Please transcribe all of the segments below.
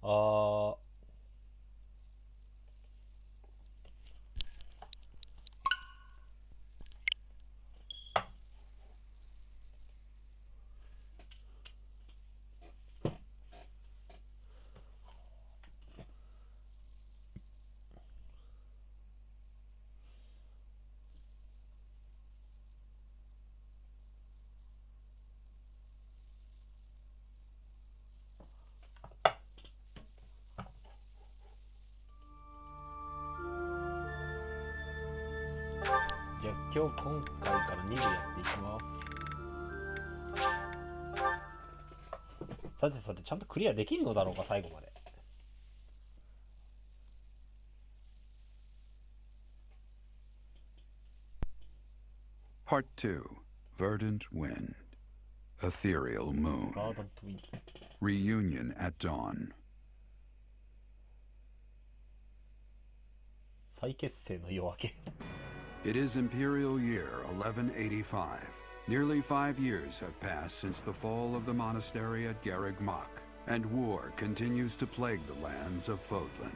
あじゃあ今回から2部やっていきます。さてちゃんとクリアできるのだろうか、最後まで。Part 2 Verdant Wind Ethereal Moon Reunion at Dawn 再結成の夜明け。 It is Imperial Year 1185. Nearly 5 years have passed since the fall of the monastery at Garreg Mach, and war continues to plague the lands of Fodlan.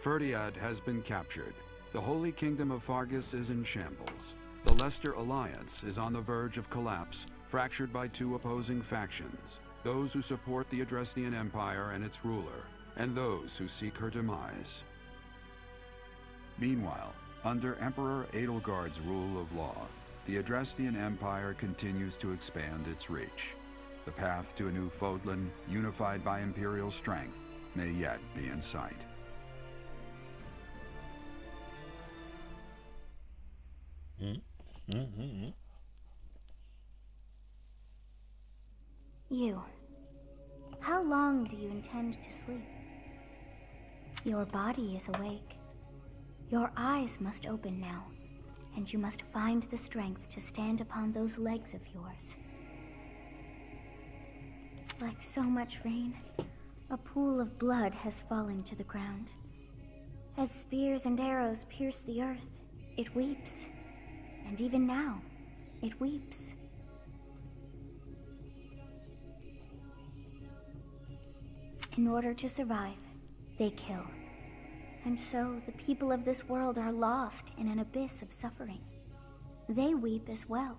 Ferdiad has been captured. The Holy Kingdom of Fargus is in shambles. The Leicester Alliance is on the verge of collapse, fractured by two opposing factions, those who support the Adrestian Empire and its ruler, and those who seek her demise. Meanwhile, under Emperor Edelgard's rule of law, the Adrestian Empire continues to expand its reach. The path to a new Fodlan, unified by imperial strength, may yet be in sight. You. How long do you intend to sleep? Your body is awake. Your eyes must open now, and you must find the strength to stand upon those legs of yours. Like so much rain, a pool of blood has fallen to the ground. As spears and arrows pierce the earth, it weeps. And even now, it weeps. In order to survive, they kill. And so the people of this world are lost in an abyss of suffering. They weep as well.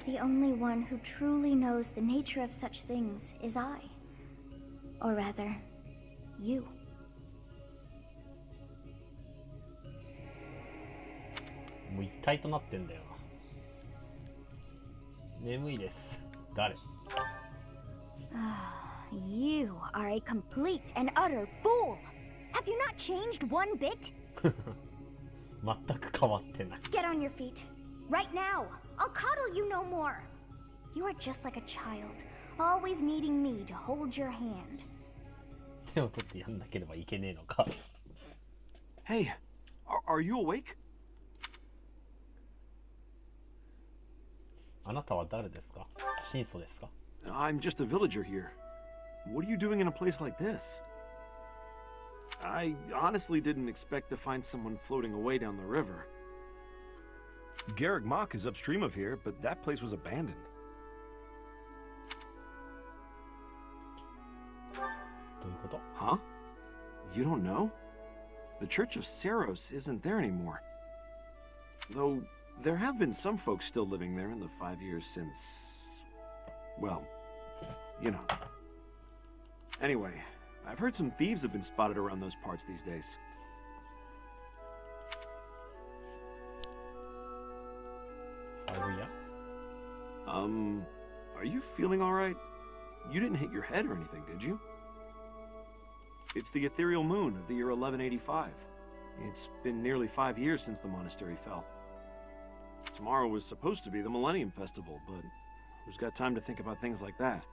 The only one who truly knows the nature of such things is I. Or rather, you. もう一体となってんだよな。眠いです。誰？ You are a complete and utter fool! Have you not changed one bit? 全く変わってない。 Get on your feet. Right now! I'll coddle you no more! You are just like a child, always needing me to hold your hand. 手を取ってやんなければいけねえのか。 Hey, are you awake? あなたは誰ですか？神祖ですか？ I'm just a villager here. What are you doing in a place like this? I honestly didn't expect to find someone floating away down the river. Garreg Mach is upstream of here, but that place was abandoned. どういうこと？ Huh? You don't know? The Church of Saros isn't there anymore. Though, there have been some folks still living there in the 5 years since... well, you know. Anyway, I've heard some thieves have been spotted around those parts these days. Are you feeling alright? You didn't hit your head or anything, did you? It's the ethereal moon of the year 1185. It's been nearly 5 years since the monastery fell. Tomorrow was supposed to be the Millennium Festival, but who's got time to think about things like that?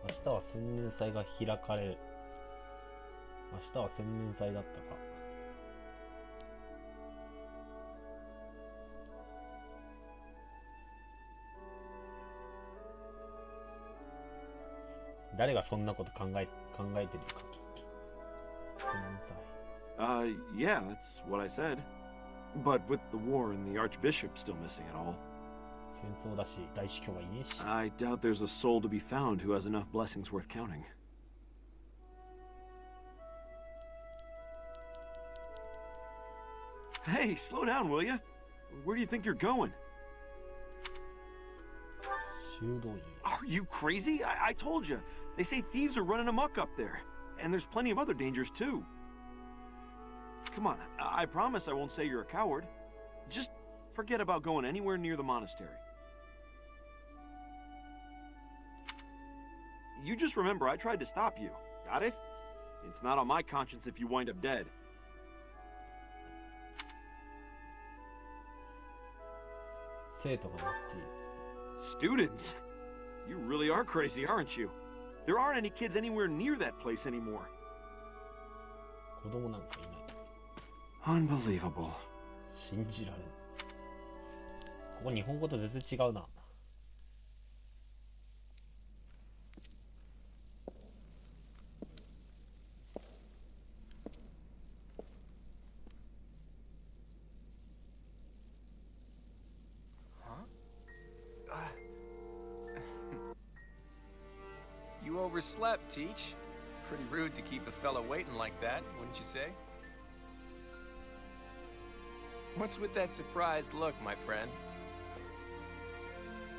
明日は千年祭が開かれる。明日は千年祭だったか。誰がそんなこと考えてるか。千年祭。Yeah, that's what I said. But with the war and the Archbishop still missing it all, 戦争だし、大司教がいねえし。I doubt there's a soul to be found who has enough blessings worth counting. Hey, slow down, will ya? Where do you think you're going? 修道院。Are you crazy? I told you. They say thieves are running amok up there. And there's plenty of other dangers, too. Come on, I promise I won't say you're a coward. Just forget about going anywhere near the monastery. You just remember I tried to stop you. Got it? It's not on my conscience if you wind up dead. 生徒がなっている。Students? You really are crazy, aren't you? There aren't any kids anywhere near that place anymore. 子供なんかいない。Unbelievable. 信じられない。ここ日本語と全然違うな。You overslept, Teach. Pretty rude to keep a fella waiting like that, wouldn't you say? What's with that surprised look, my friend?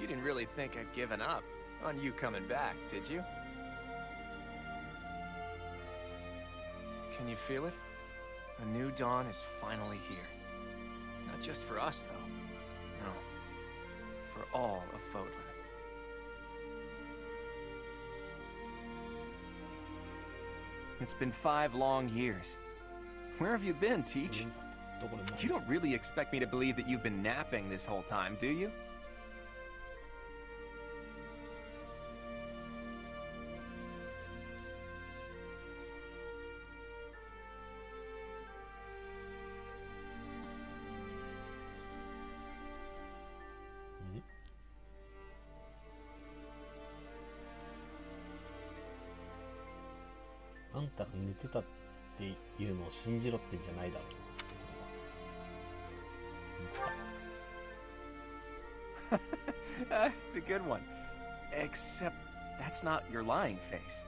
You didn't really think I'd given up on you coming back, did you? Can you feel it? A new dawn is finally here. Not just for us, though. No. For all of Fodlan. It's been 5 long years. Where have you been, Teach? You don't really expect me to believe that you've been napping this whole time, do you? Mm-hmm. あんたが寝てたっていうのを信じろってんじゃないだろう。It's a good one. Except that's not your lying face.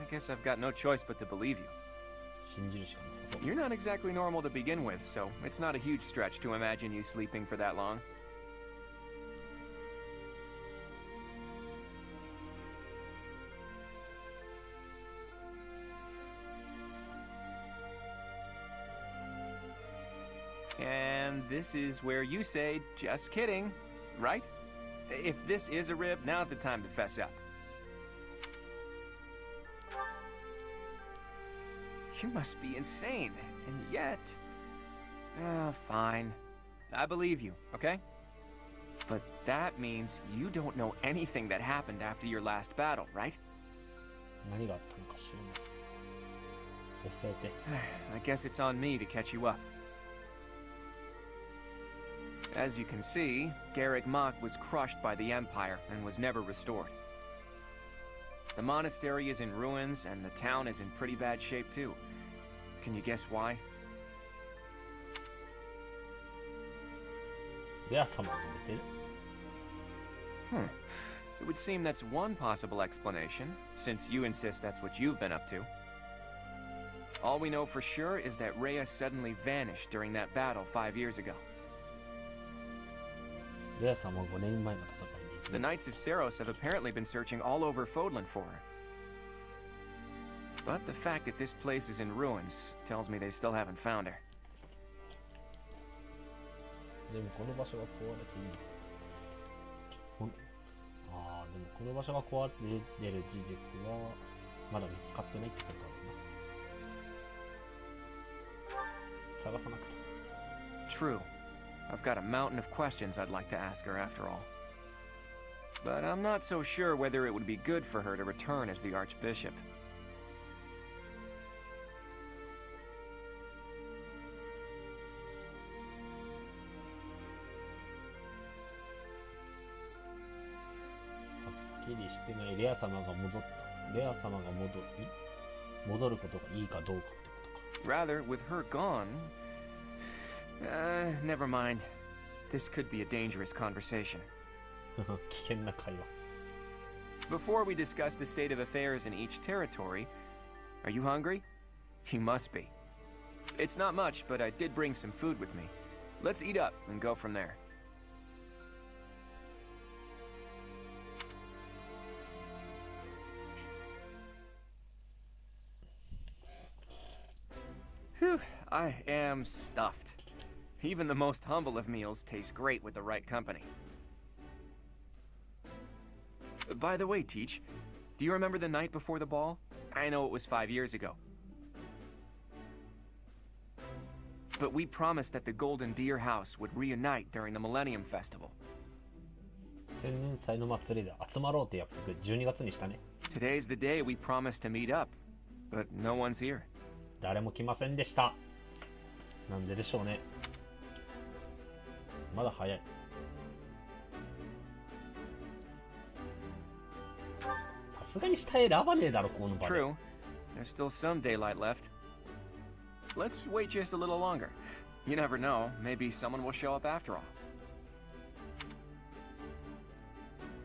I guess I've got no choice but to believe you. 信じるしかなさそう。 You're not exactly normal to begin with, so it's not a huge stretch to imagine you sleeping for that long. And this is where you say, just kidding, right? If this is a rib, now's the time to fess up. You must be insane, and yet... fine. I believe you, okay? But that means you don't know anything that happened after your last battle, right? 何があったのか知らない。教えて。 I guess it's on me to catch you up. As you can see, Garrick Mach was crushed by the Empire and was never restored. The monastery is in ruins, and the town is in pretty bad shape too. Can you guess why? レア様が寝てる。 It would seem that's one possible explanation, since you insist that's what you've been up to. All we know for sure is that Rhea suddenly vanished during that battle 5 years ago. レア様は5年前の戦いに行 The Knights of Saros have apparently been searching all over Fodlan for her. But the fact that this place is in ruins tells me they still haven't found her. でもこの場所が壊れていい。ああ、でもこの場所が壊れてる事実はまだ見つかってないってことだろうな。探さなくて。 True. I've got a mountain of questions I'd like to ask her after all. But I'm not so sure whether it would be good for her to return as the Archbishop. Rather, with her gone, Never mind. This could be a dangerous conversation. 危険な会話。 Before we discuss the state of affairs in each territory, are you hungry? You must be. It's not much, but I did bring some food with me. Let's eat up and go from there. Whew, I am stuffed. Even the most humble of meals taste great with the right company. By the way, Teach, do you remember the night before the ball? I know it was 5 years ago. But we promised that the Golden Deer House would reunite during the Millennium Festival. 千年祭の祭りで集まろうって約束12月にしたね。 Today's the day we promised to meet up, but no one's here. 誰も来ませんでした。なんででしょうね。まだ早い。さすがに下へ選ばねえだろ、この場で。 True. There's still some daylight left. Let's wait just a little longer. You never know, maybe someone will show up after all.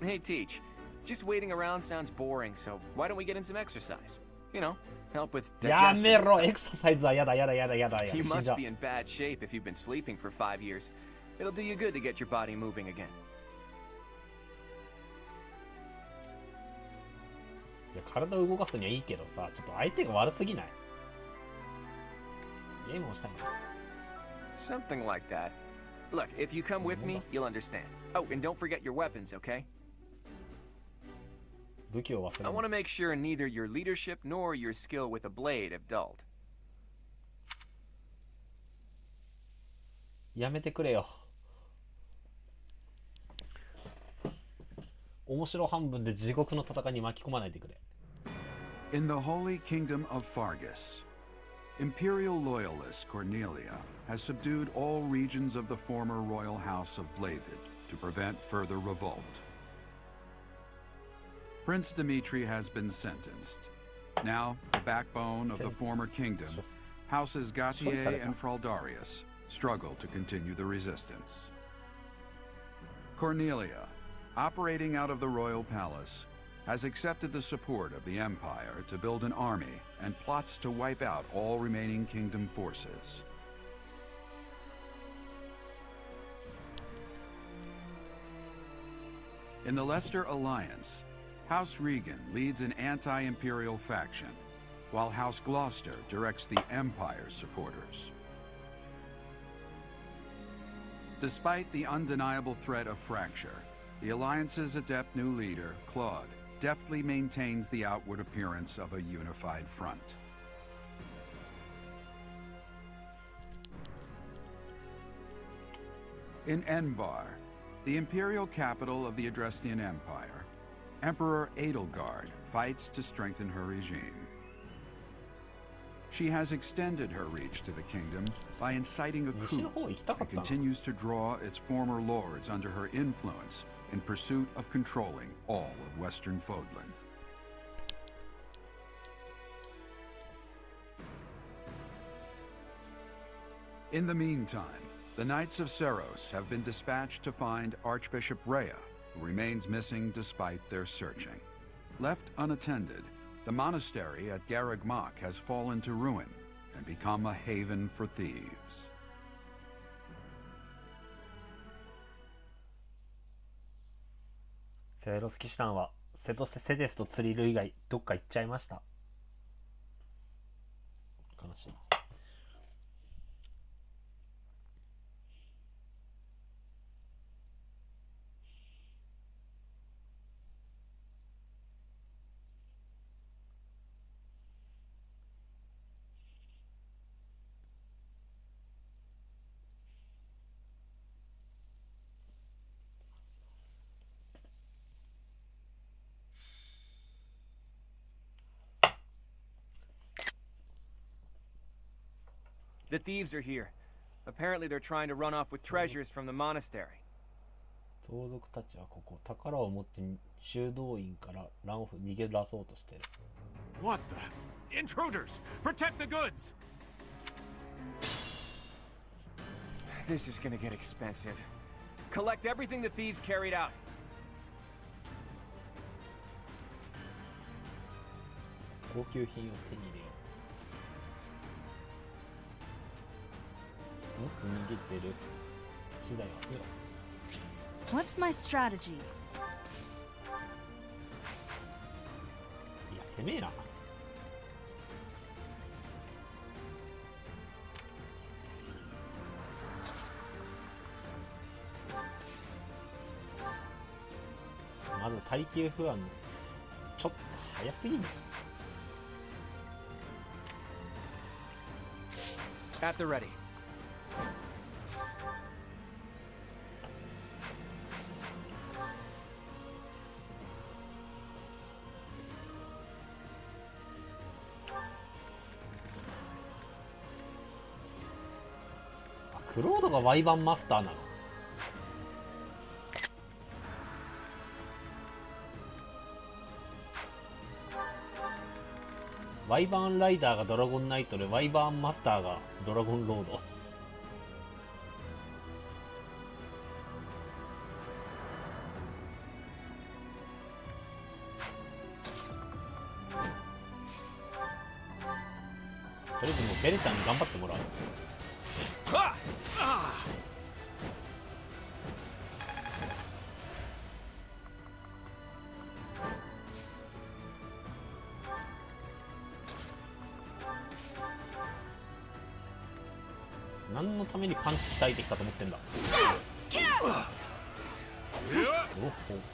Hey, Teach. Just waiting around sounds boring, so why don't we get in some exercise? You know, help with や digestion め and ろ、エ stuff. クササイズはやだやだやだやだやだ。 You 死ん must じゃう be in bad shape if you've been sleeping for 5 years. It'll do you good to get your body moving again. いや体を動かすにはいいけどさ、ちょっと相手が悪すぎない？ゲームをしたいな。 Something like that. Look, if you come with me, you'll understand. Oh, and don't forget your weapons, okay? 武器を忘れ I る want to make sure neither your leadership nor your skill with a blade have dulled. やめてくれよ。面白半分で地獄の戦いに巻き込まないでくれ。 In the Holy Kingdom of Fargus, Imperial loyalist Cornelia has subdued all regions of the former royal house of Blathed to prevent further revolt. Prince Dimitri has been sentenced. Now, the backbone of the former kingdom, Houses Gautier and Fraldarius, struggle to continue the resistance. Cornelia, operating out of the royal palace, has accepted the support of the Empire to build an army and plots to wipe out all remaining kingdom forces. In the Leicester Alliance, House Regan leads an anti-imperial faction, while House Gloucester directs the Empire's supporters. Despite the undeniable threat of fracture, the Alliance's adept new leader, Claude, deftly maintains the outward appearance of a unified front. In Enbar, the imperial capital of the Adrestian Empire, Emperor Edelgard fights to strengthen her regime. She has extended her reach to the kingdom by inciting a 西の coup 方行きたか and ったな。 continues to draw its former lords under her influence in pursuit of controlling all of Western Fodlan. In the meantime, the Knights of Seros have been dispatched to find Archbishop Rhea, who remains missing despite their searching. Left unattended, the monastery at Garreg Mach has fallen to ruin and become a haven for thieves. セロス騎士団はセデスと釣りル以外どっか行っちゃいました。悲しい。The thieves are here. Apparently they're trying to run off with treasures from the monastery. 盗賊たちはここ宝を持って修道院から乱を逃げ出そうとしてる。 What the? Intruders! Protect the goods! This is gonna get expensive. Collect everything the thieves carried out. 高級品を手に入れよう。もっと逃げてる次第はゼロ。 What's my strategy? いや、攻めえな。まず耐久不安、ちょっと早すぎる。At the ready. あ、クロードがワイバンマスターなの。ワイバーンライダーがドラゴンナイトで、ワイバーンマスターがドラゴンロード。とりあえずもうベルちゃんに頑張ってもらう。何のためにパンチ鍛えてきたと思ってんだ。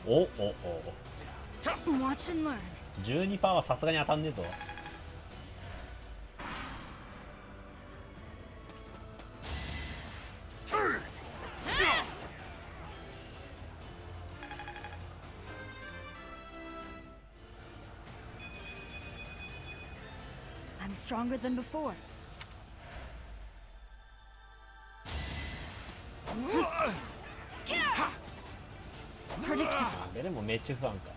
おおおおお Watch and learn. 12%はさすがに当たんねえぞ。I'm stronger than before. Predictable. でも命中不安か。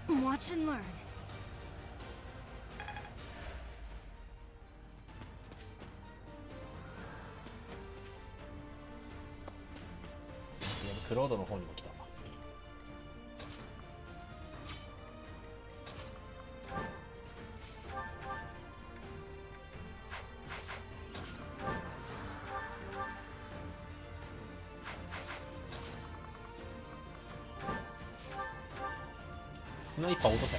Watch and learn. クロードの方にも来た。スナイパー落とせ。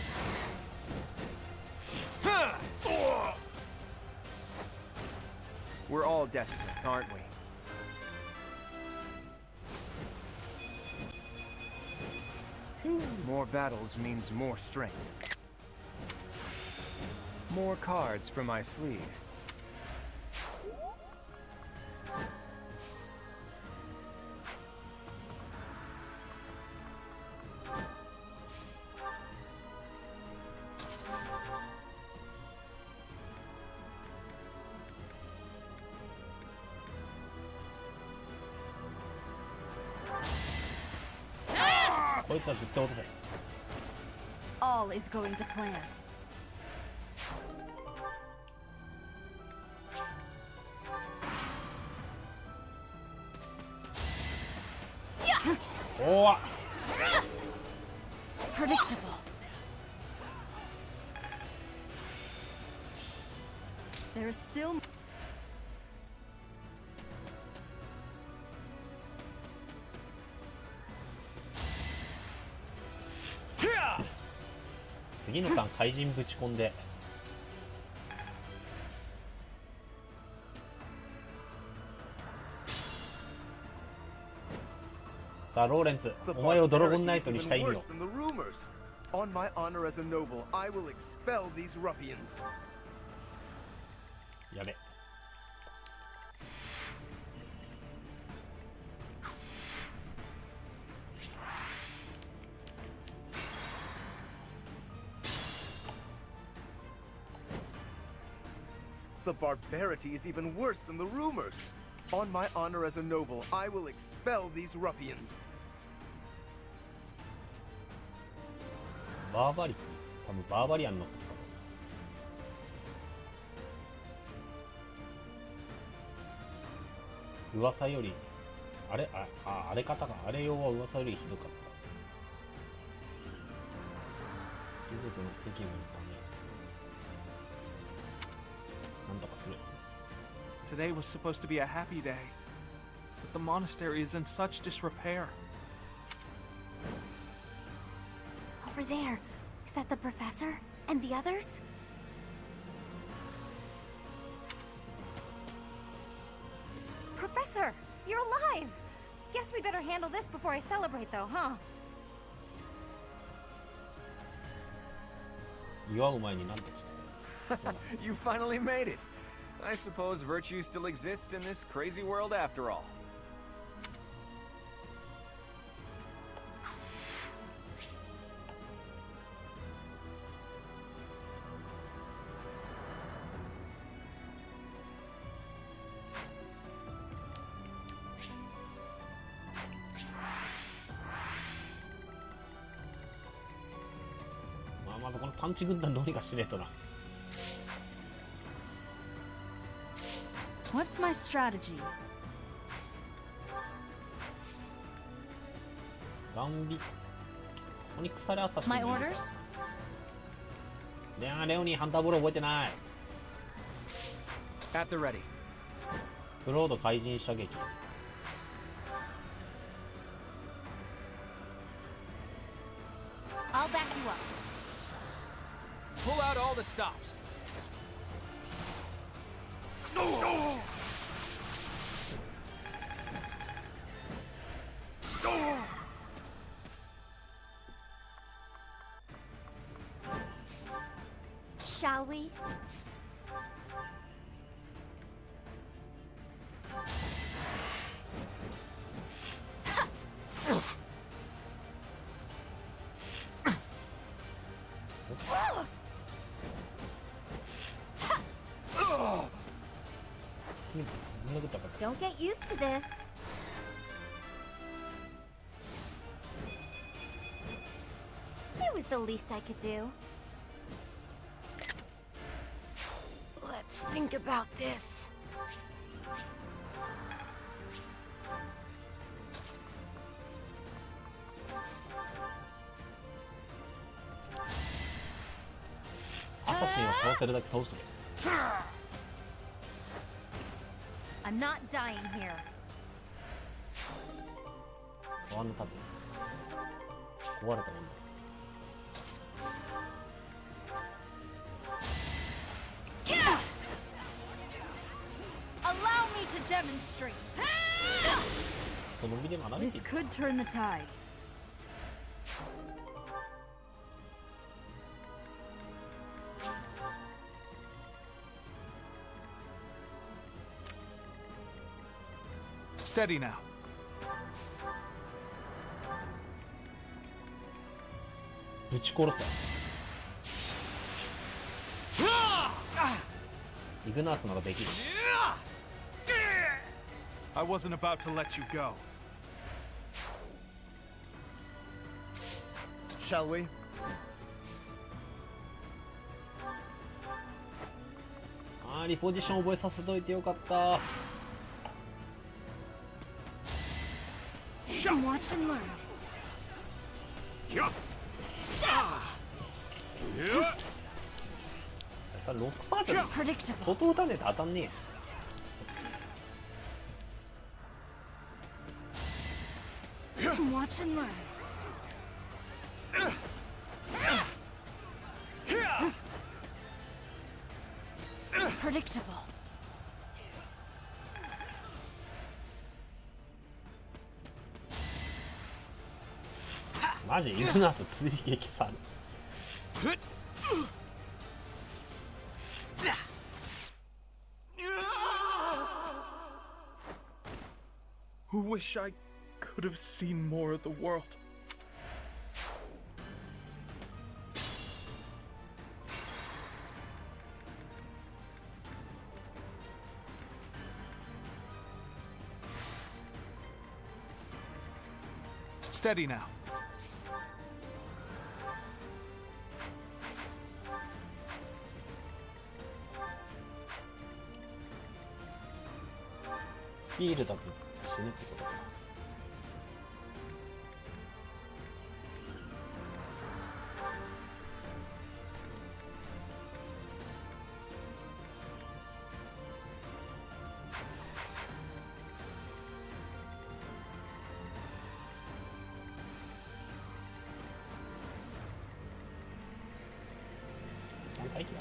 We're all desperate, aren't we? More battles means more strength. More cards for my sleeve. Ah! こいつは絶対落とせ。 All is going to plan. Oh! Predictable. There is still. 次のターン怪人ぶち込んで。さあローレンツ、お前をドラゴンナイトにしたいよ。 On my honor as a noble, I will expel these ruffians. やべ。The barbarity is even worse than the rumors. On my honor as a noble, I will expel these ruffians. バーバリティ、多分バーバリアンのことかな。噂よりあれ方があれ用は噂よりひどかった。貴族の責務のためなんとかする。 Today was supposed to be a happy day, but the monastery is in such disrepair. Over there. Is that the professor? And the others? Professor! You're alive! Guess we'd better handle this before I celebrate, though, huh? 祝う前になんとかして。 You finally made it. I suppose virtue still exists in this crazy world after all. まずこのパンチ軍団どうにかしねえとな。 What's my strategy? ガンビここに腐れ朝して My orders? レオニーハンターボール覚えてない。 At the ready. クロード怪人射撃。 I'll back you up. Pull out all the stops. Shall we? Don't get used to this. It was the least I could do. Let's think about this. I'm not dying here. 川の盾壊れたもんだ。 Allow me to demonstrate. その身で学べ This could turn the tides. Steady now. ぶち殺せ。イグナースならできる。 I wasn't about to let you go. Shall we? リポジション覚えさせといてよかった。 Watch and learn. 6%じゃん。 Predictable. 相当打たねえと当たんねえよ。 Watch and learn. Predictable. マジイグナース追撃さる。 Wish I could have seen more of the world. Steady now. ヒールだと死ぬってことか。何回だな。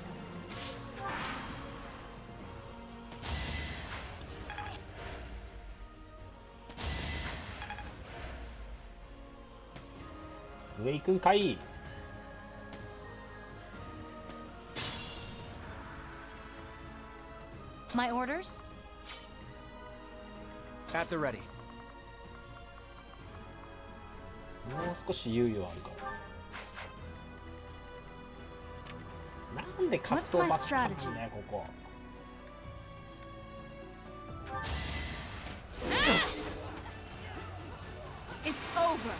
上行くんかい。My orders? At the ready. もう少し猶予あるから。なんでカットばっかりなんだよここ。It's over.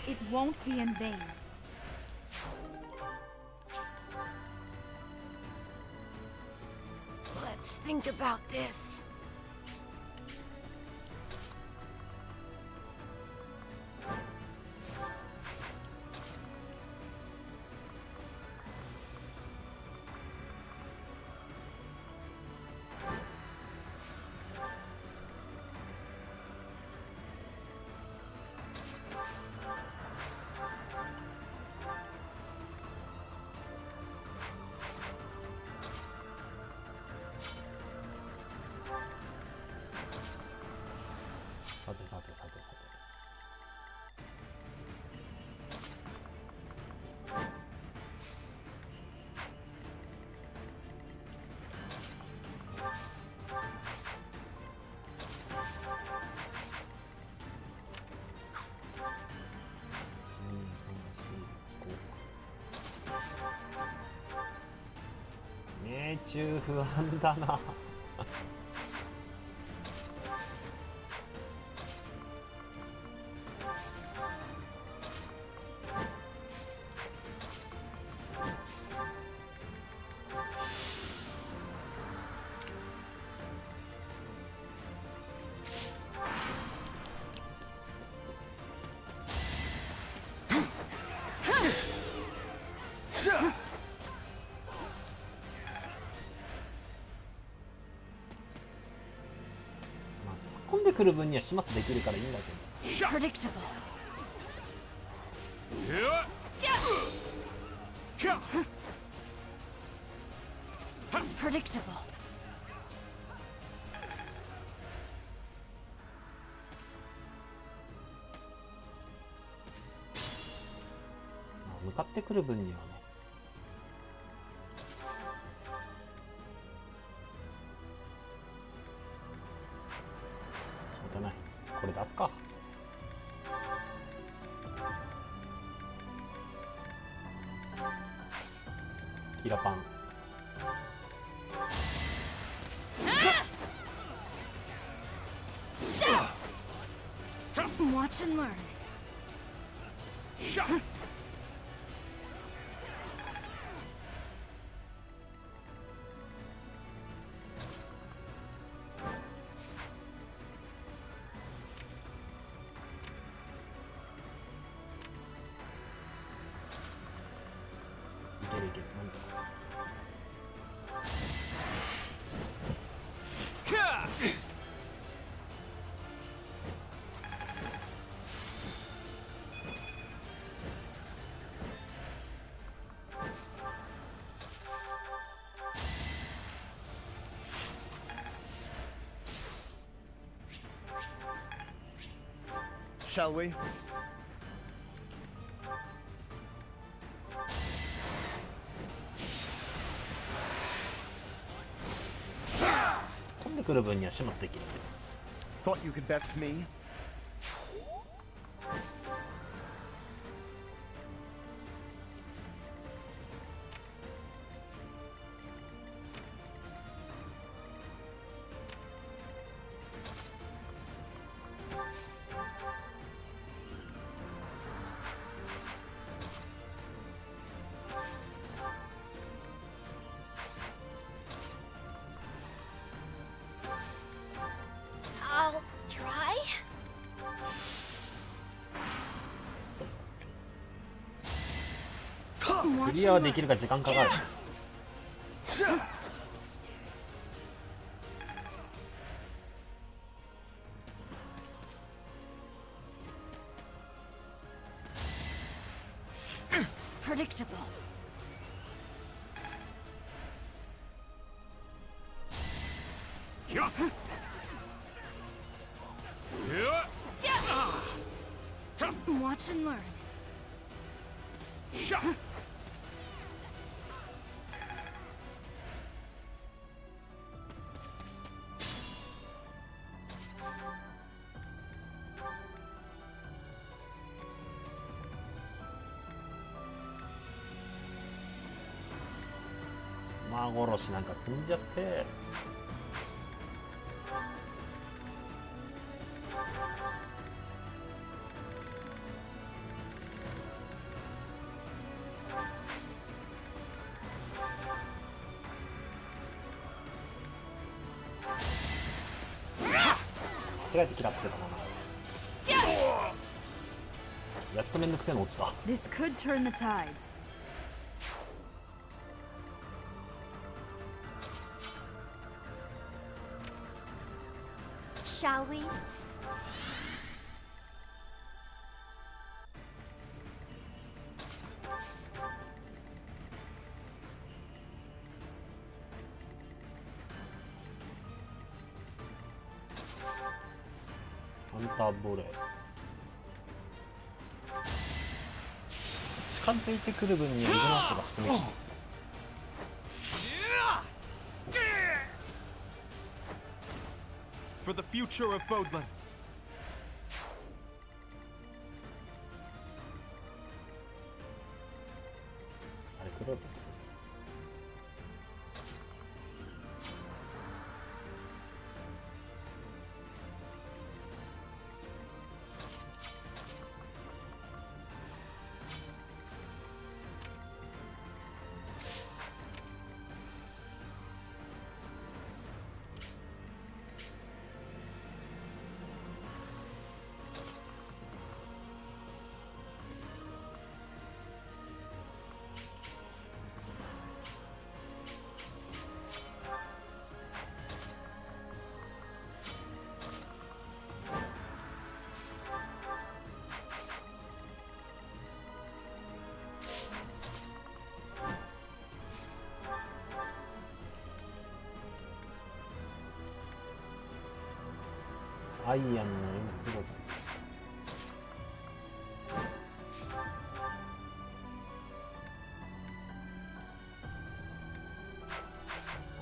It won't be in vain. Let's think about this.さてさてさてさて。命中不安だな。突っ込んでくる分には始末できるからいいんだけど。Predictable. Predictable. 向かってくる分にはね。しょうがない。これ出すか。キラパン。Watch and learn. Shall we? 飛んでくる分には始末できる。Thought you could best me? クリアはできるが時間かかる。Predictable. Watch and learn. 馬殺しなんか積んじゃって。間違えて嫌ってたな。やっとめんどくせえの落ちた。 This could turn the tides. Shall we? ハンターボレー。近づいてくる分にはイグナートがしてみる。For the future of Fodlan. あれ黒い。アイアンのエンプロージョ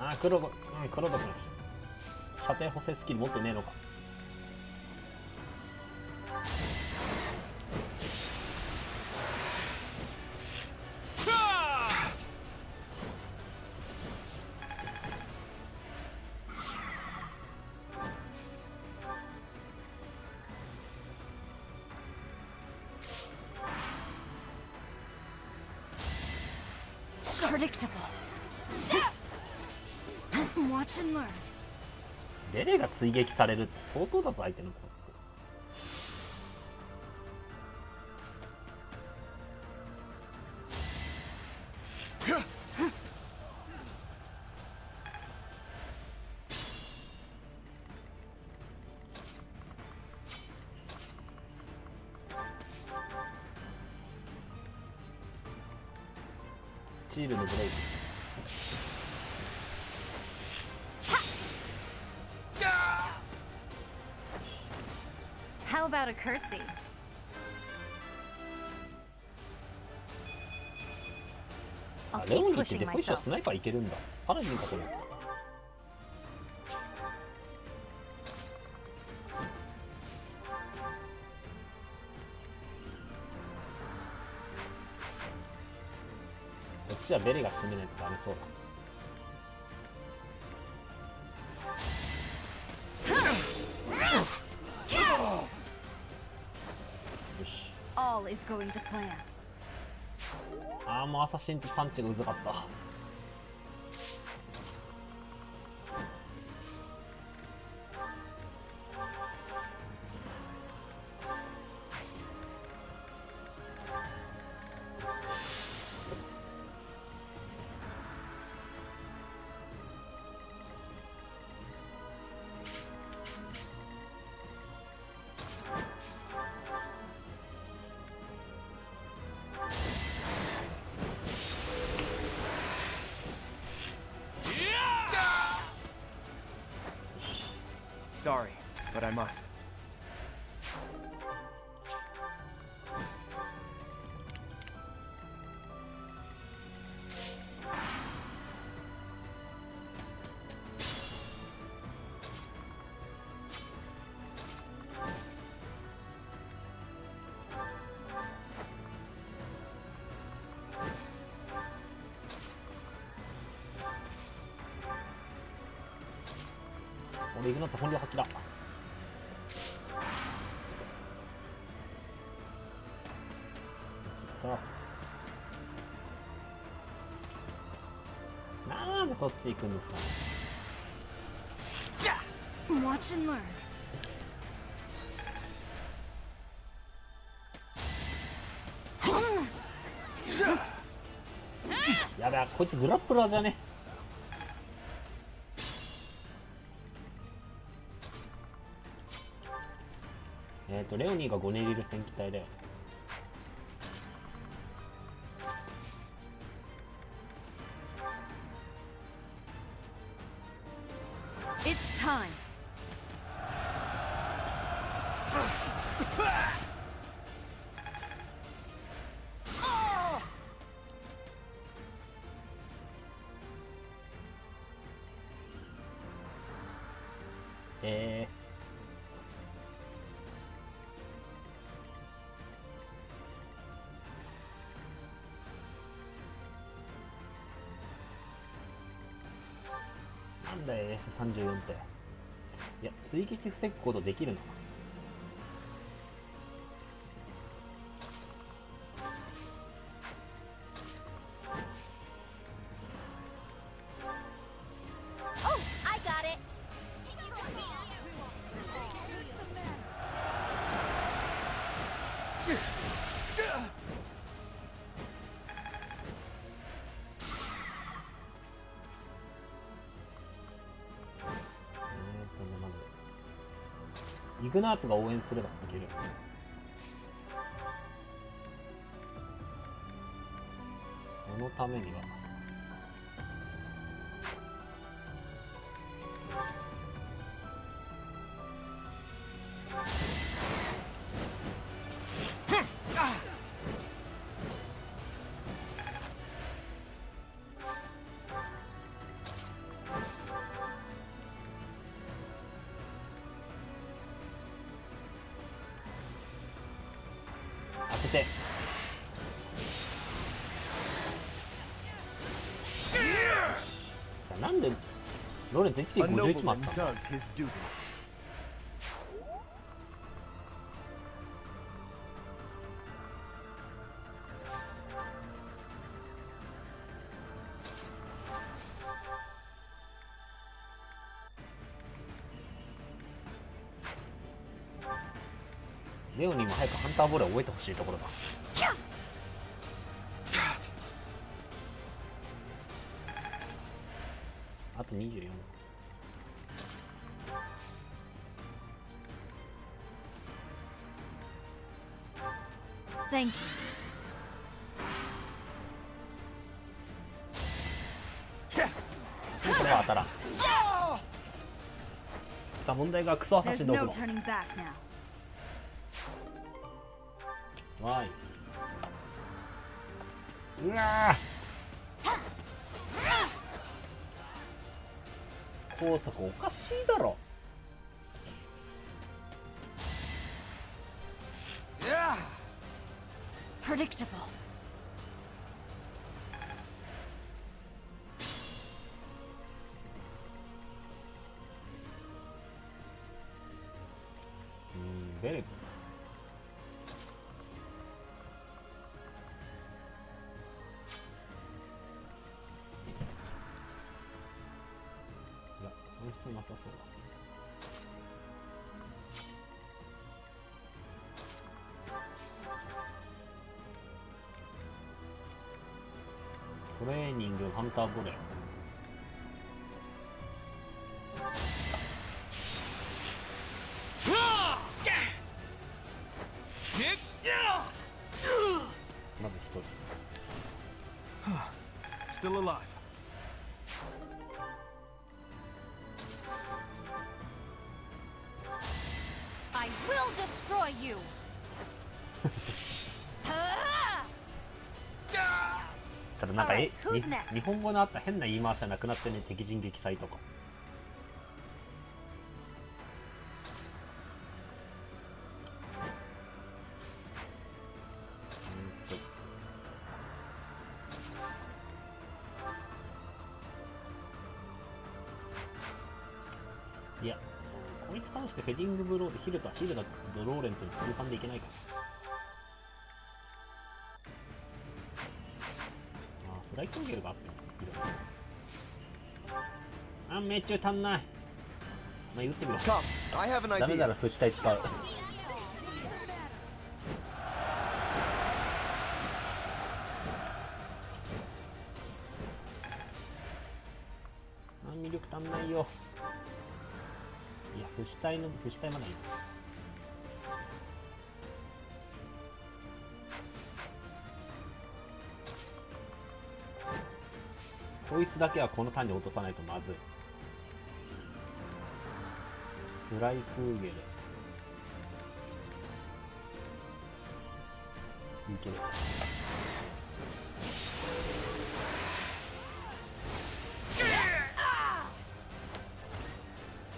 ン。あー、黒田君。射程補正スキル持ってねえのか。Predictable. Watch and learn. ベレが追撃されるって相当だぞ、相手のコスト。スチールのブレイク。How about a curtsy? あ、 I'll レオ keep ニーってデ pushing ポジション myself. スナイパーいけるんだ。パラディンかと思った。こっちはベレが攻めないとダメそうだ。よし。All is going to plan. あー、もうアサシンとパンチがうざかった。sorry, but I must.俺イグナッツ本領発揮だ。なんでそっち行くんですか。 Watch and learn. やべえ、こいつグラップラーじゃね。レオニーが5年いる戦機隊だよね。It's time. なんだよ S34 って。いや、追撃防ぐことできるのか。Oh, I got it. まずイグナーツが応援すればいける。そのためには当てて。なんでロレンズ HP 51もあ A ったんだ。 nobleman does his duty. レオにも早くハンターボールを終えてほしいところだ。あと24。Thank you. これは当たらん。問題がクソアサシ There's ン道具 no の turning back now. わーい。うわー、高速おかしいだろ。Predictable. ベレブ。いや、その必要なさそうだ。トレーニングハンターボレー。まず一人。 Still alive. う destroy you. ただなんか Alright, who's next? 日本語のあった変な言い回しはなくなってね。敵陣撃砕とか。いや、こいつ倒してフェディングブローでヒルダとローレントに通販でいけないかな。あ、フライトンゲルがあったの。命中足んない。まあ言ってみろ。 Come, I have an ダメな idea. ら不死体使う。魅力足んないよ。いや、不死体まだいい。こいつだけはこのターンに落とさないとまずい。フライフーゲルいける。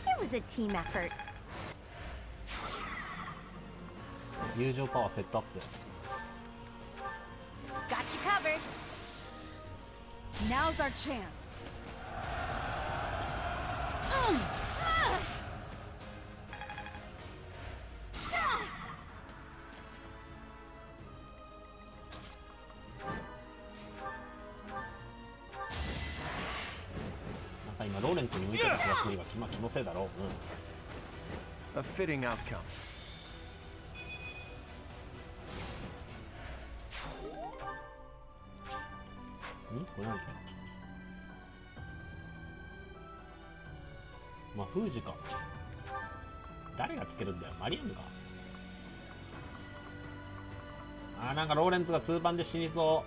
It was a team effort. 友情パワーセットアップ。 Got you covered. Now's our chance. なんか今ローレントに向いてた気がするが、気のせいだろう。A fitting outcome. これ何だっけ。まあ、封じか。誰がつけるんだよ。マリアンヌか。なんかローレントが通番で死にそ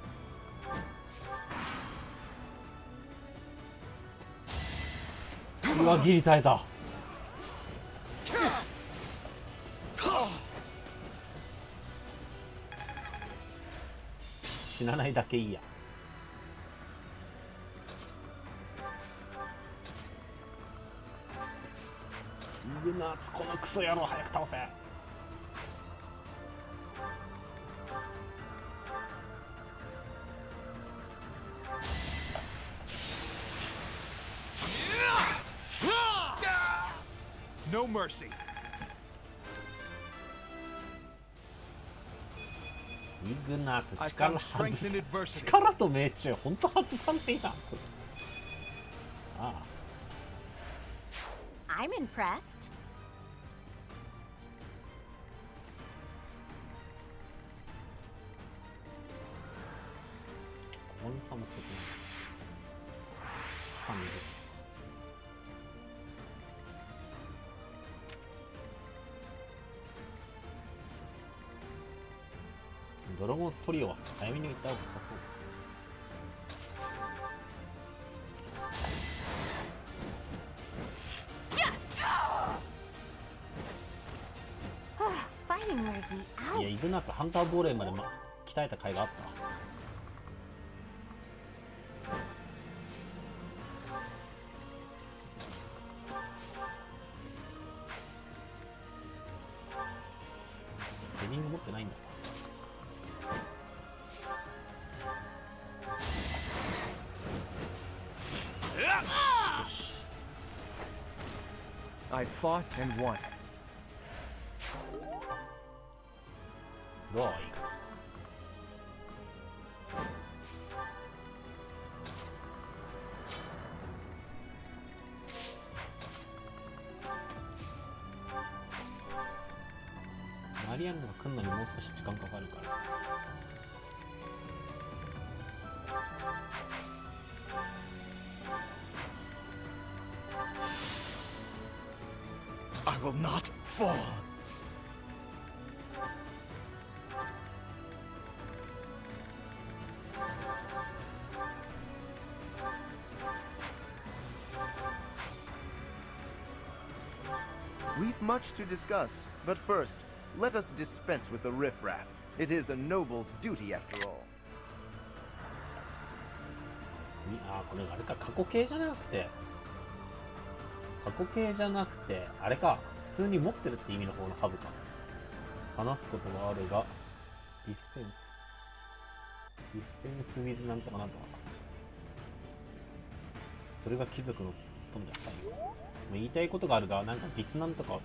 う。うわ、ギリ耐えた。死なないだけいいや。イグナーツ、このクソ野郎早く倒せ。No mercy. イグナーツ I 力 found strength in adversity. 力と命中ほんと外さないな。ああ I'm impressed. この差も的に3でドラゴントリオは早めに打った方が良さそう。Fighting wears me いや、イ out. グナーツハンターボーレーまで、鍛えた甲斐があった。ヘディング持ってないんだ。 I fought and won. どういいか。マリアンヌが来るのにもう少し時間かかるから。 I will not fall. We've much to discuss, but first, Let us dispense with the riffraff. It is a noble's duty after all. これあれか、過去形じゃなくて、あれか、普通に持ってるって意味の方のハブか。話すことはあるが、ディスペンスウィズなんとかなんとか。それが貴族の務めだったよ。言いたいことがあるが、なんかディスなんとかを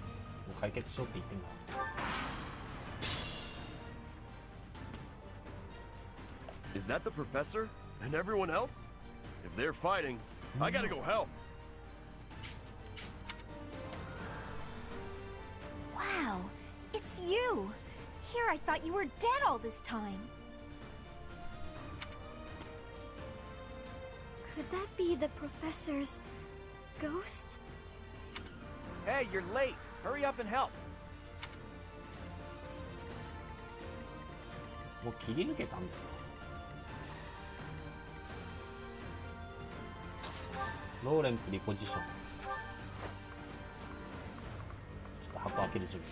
解決しようって言ってんだ。Is that the professor? And everyone else? If they're fighting, I gotta go help. Wow, it's you! Here I thought you were dead all this time. Could that be the professor's ghost? Hey, you're late. Hurry up and help. もう切り抜けたんだよ。ローレンツリポジション。ちょっと箱開ける準備。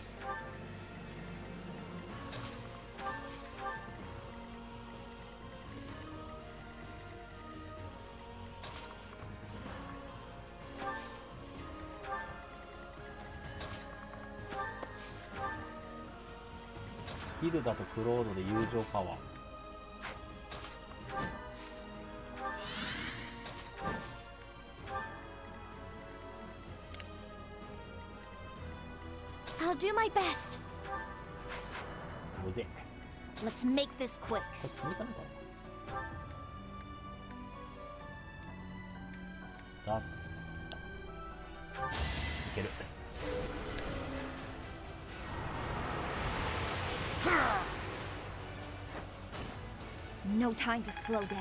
ヒルダとクロードで友情パワー。I'll do my best. むぜ。Let's make this quick. これ積みかなかな。出す。いける。No time to slow down.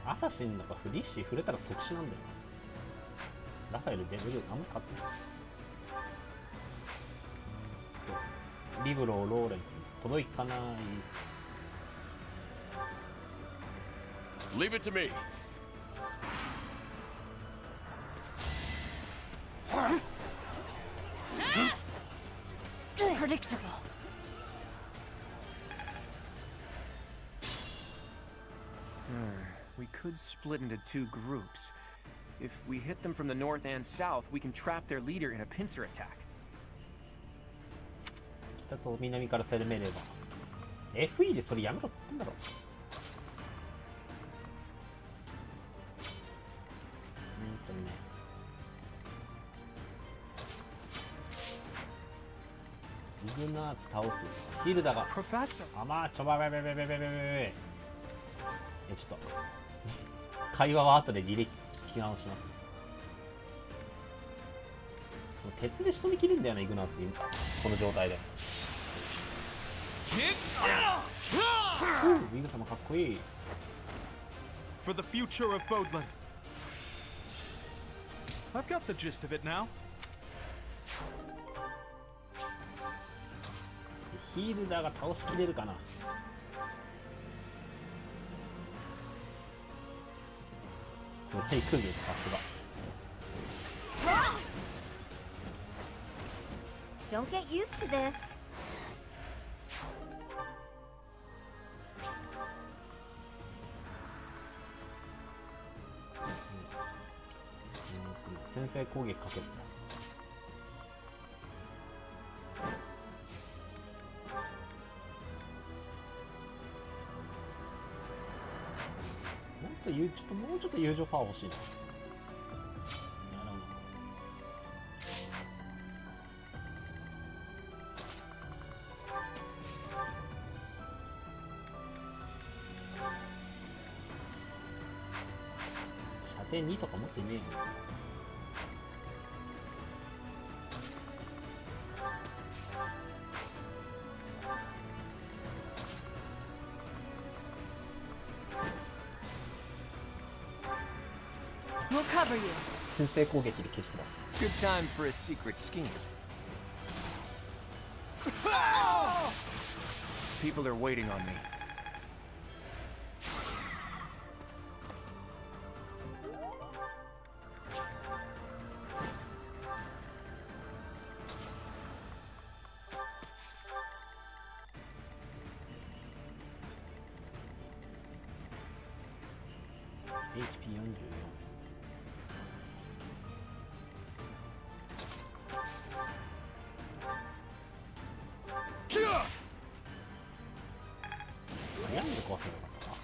アサシンとかフリッシー触れたら即死なんだよ。ラファエルレベルあんまり変わってない。リブロー、ローレンツ届かない。Leave it to me. Predictable. We could split into two groups. If we hit them from the north and south, we can trap their leader in a pincer attack. 北と南から攻めれば。FE でそれやめろっつってんだろ。イグナーツ倒す。ヒルダが。あ、まあ、ちょちょっと。会話は後で履歴聞き直します。鉄で仕留めきるんだよな、イグナーツ今。この状態で。イグ様かっこいい。For the future of Fodlan. I've got the gist of it now. ヒールダーが倒しきれるかな。行くんです、さすが。Don't get used to this. 先制攻撃かける。もうちょっと友情パワー欲しいな。射程2とか持ってねえよ。We'll cover you. 先制攻撃で消してます。 Good time for a secret scheme. People are waiting on me. HP44。悩んで壊せばよかったか。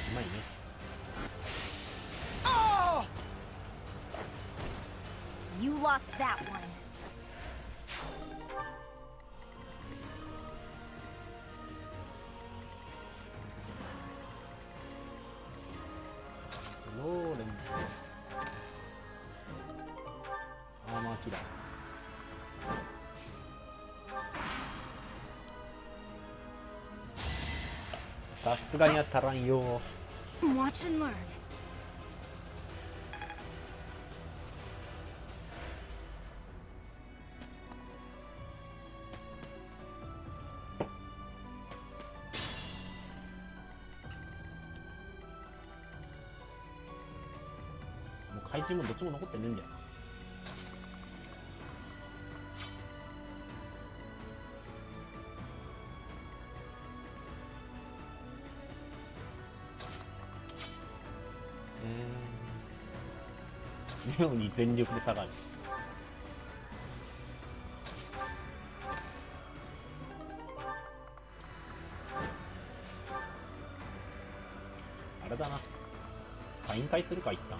うまいね。You lost that one. ローレンスアーマーキラー。さすがに当たらんよ。 Watch and learn. もう怪人もどっちも残ってねえんだよ。レオに全力で下がる。あれだな、サイン会するか一旦。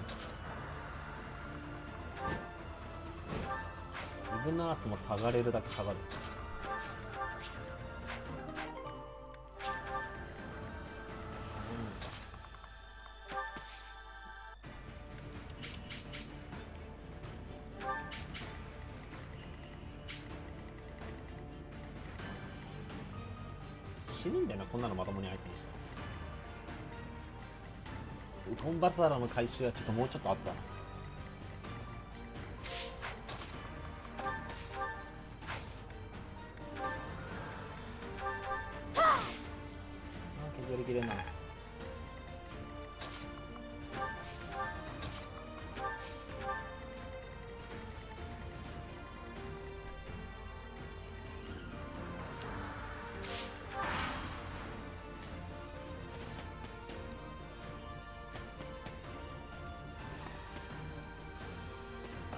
イグナーツも下がれるだけ下がる。死ぬんだよな、こんなのまともに相手にしたら。ウトンバザラの回収はちょっともうちょっと後だな。削りきれんな。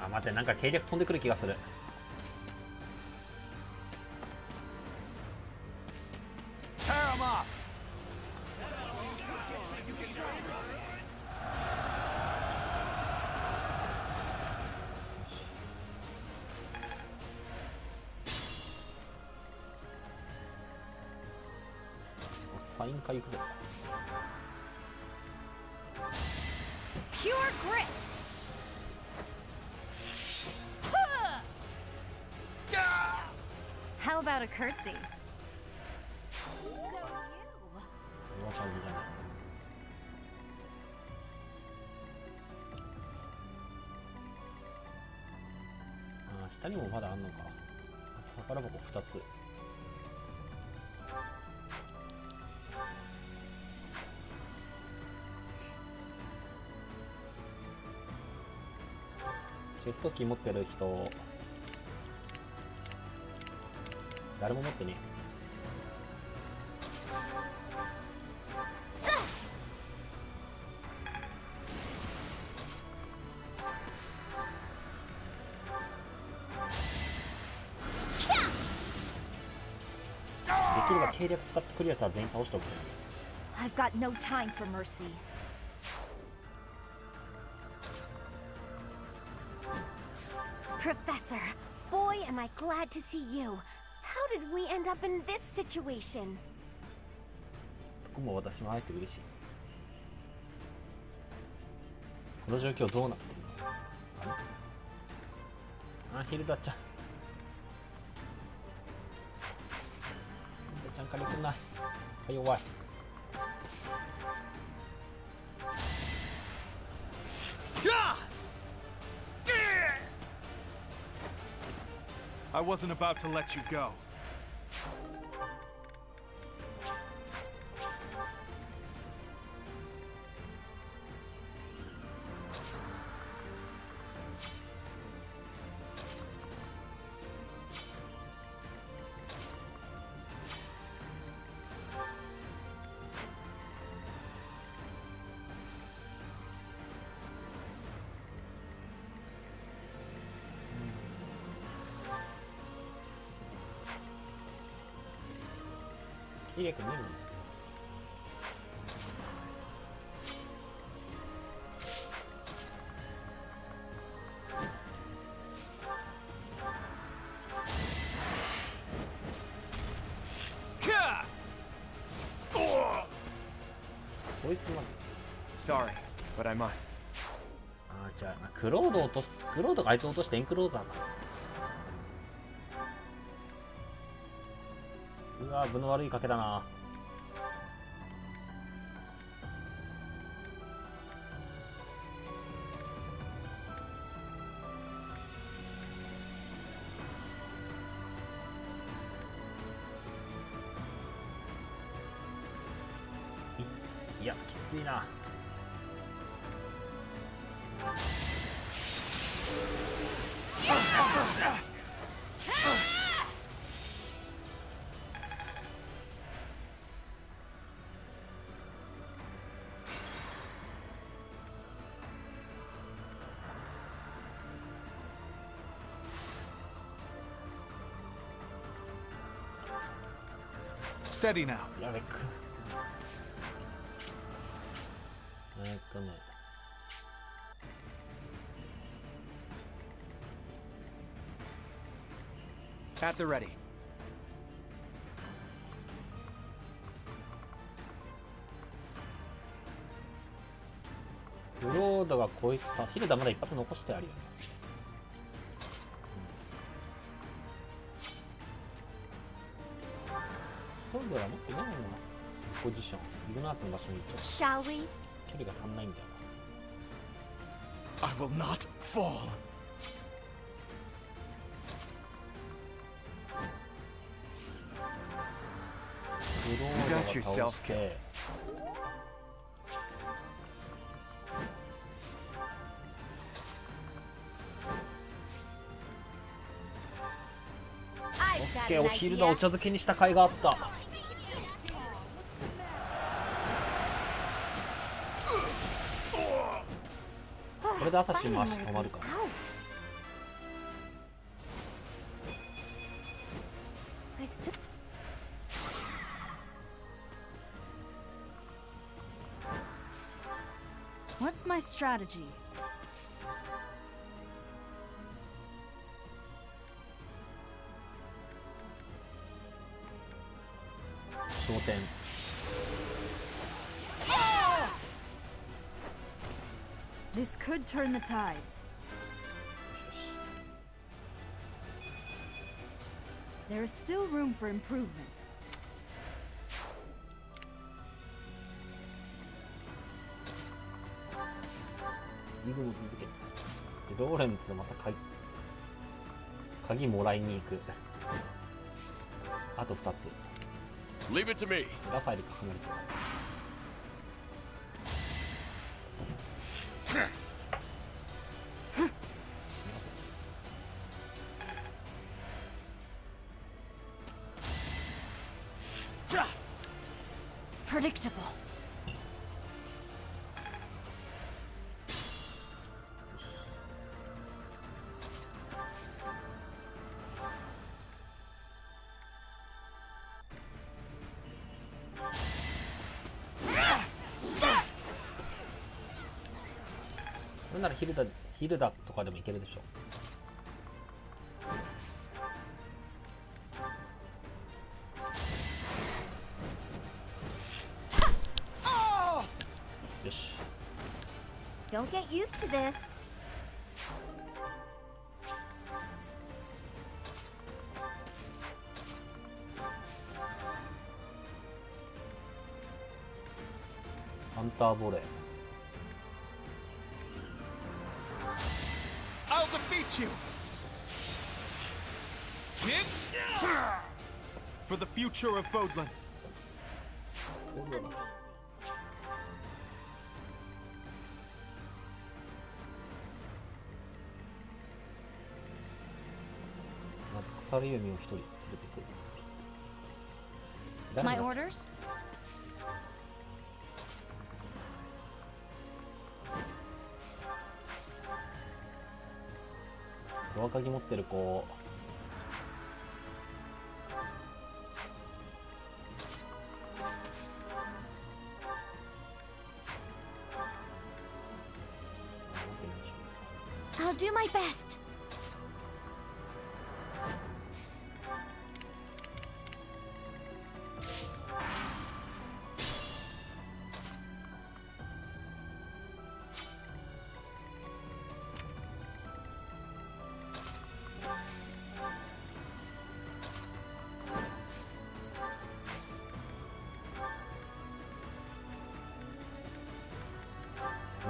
あ、待って、なんか計略飛んでくる気がする。サイン会行くぞ。 Pure grit. How about a curtsy? その感じじゃない。あ、下にもまだあんのか。宝箱2つ。チェストキー持ってる人誰も持ってねえ。できれば計略使ってクリアしたら全員倒しておく。 I've got no time for mercy. Professor, boy, am I glad to see you. How did we end up in this situation? 僕も私も会えて嬉しい。この状況どうなってるの？あ、ヒルダちゃん。ヒルダちゃん借りくんな。はい、弱い。I wasn't about to let you go. Iya ke mana? Sorry, but I must. あー、じゃあクロード落とす、クロードがあいつ落としてエンクローザーか。うわ、分の悪い賭けだな。いや、きついな。Steady now. やべっく。ね。At the ready. クロードがこいつさ、ヒルダまだ一発残してあるよね。トルドは持ってないのな、ポジション。イグナートの場所に行っちゃう。Shall we? 距離が足んないんだよ I will not fall. You got yourself killed. I've got オ an ッケー、ヒルダお idea. 茶漬けにした甲斐があった。これで朝日回し止まるか。I still. What's my strategy? 焦点。This could turn the tides. There is still room for improvement. 2分を続ける。でローレンツまた鍵もらいに行く。あと2つ。Leave it to me. ラファエルか離れちゃう。Predictable.これならヒルダとかでもいけるでしょ。よし。Don't get used to this. ハンターボレー。I'll defeat you. For the future of Fodlan. まず腐り弓を一人連れてくる。 My orders? ドア鍵持ってる子。I'll do my best.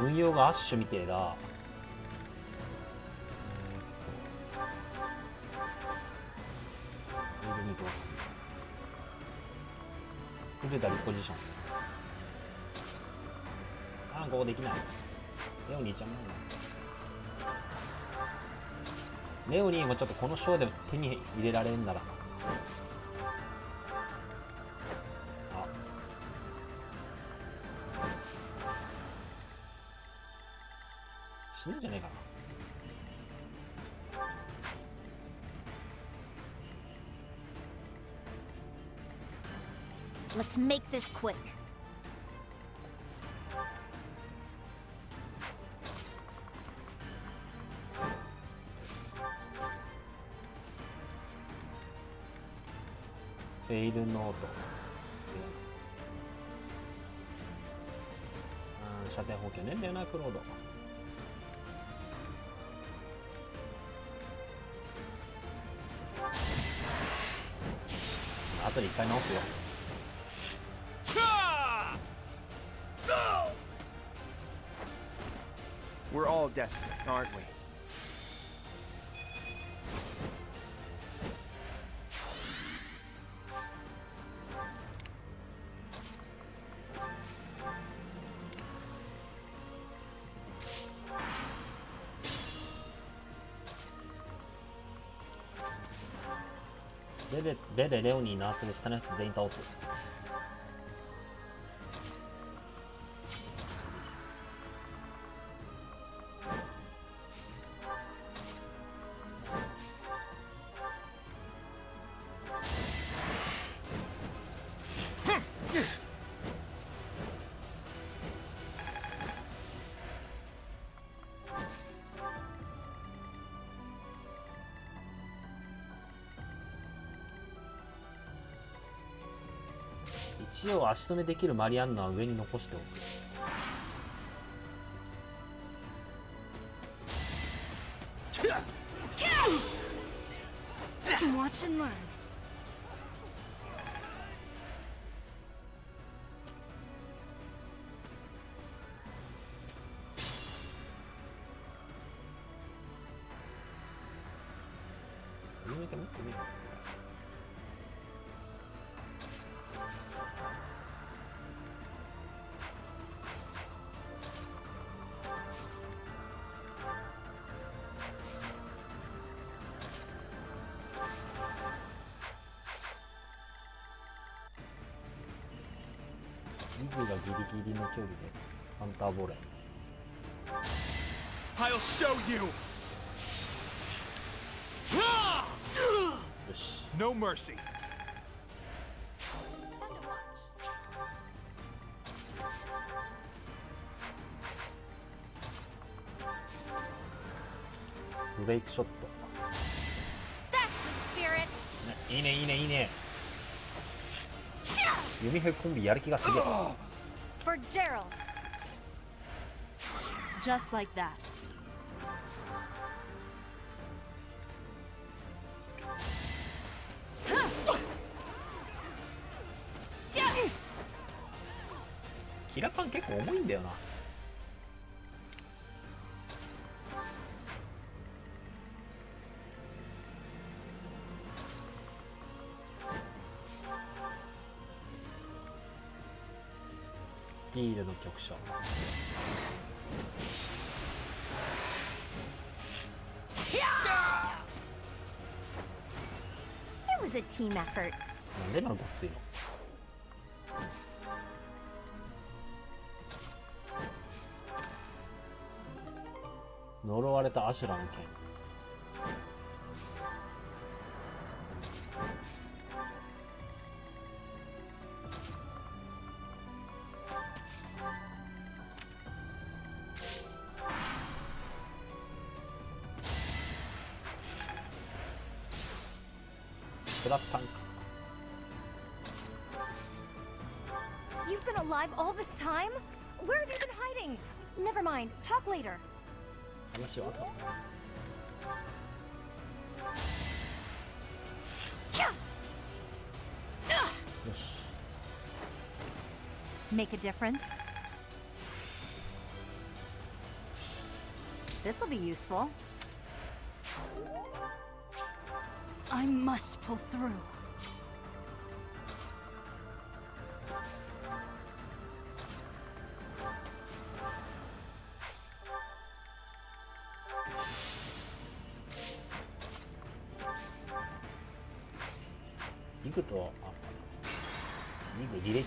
運用がアッシュみてえだ。フルダリポジション。あー、ここできない。レオニーちゃんなんだ。レオニーもちょっとこのショーで手に入れられるんなら。あ、死ぬんじゃねえかな。Let's make this quick. フェイルノート。射程補給ねえんだよな、クロード。後で一回直すよ。We're all desperate, aren't we?ベレ、レオニー、ナースで下のやつ全員倒す。一応足止めできるマリアンナは上に残しておく。Watch and learn. それだけ持ってみる。リグがギリギリの距離でハンターボレー。 I'll show you. よし。 No mercy. ブレイクショット。 That's the spirit. ね、いいねいいねいいね。弓兵コンビやる気がすげえ。 For Gerald. Just like that. キラパン結構重いんだよな。ティールの局所。It was a team effort. なんで今のごっついの。呪われたアシュラの剣。スラッタンか。 You've been alive all this time? Where have you been hiding? Never mind. Talk later. 話は後。よし。 Make a difference? This'll be useful. I must pull through.リグと、あ、リグ履歴。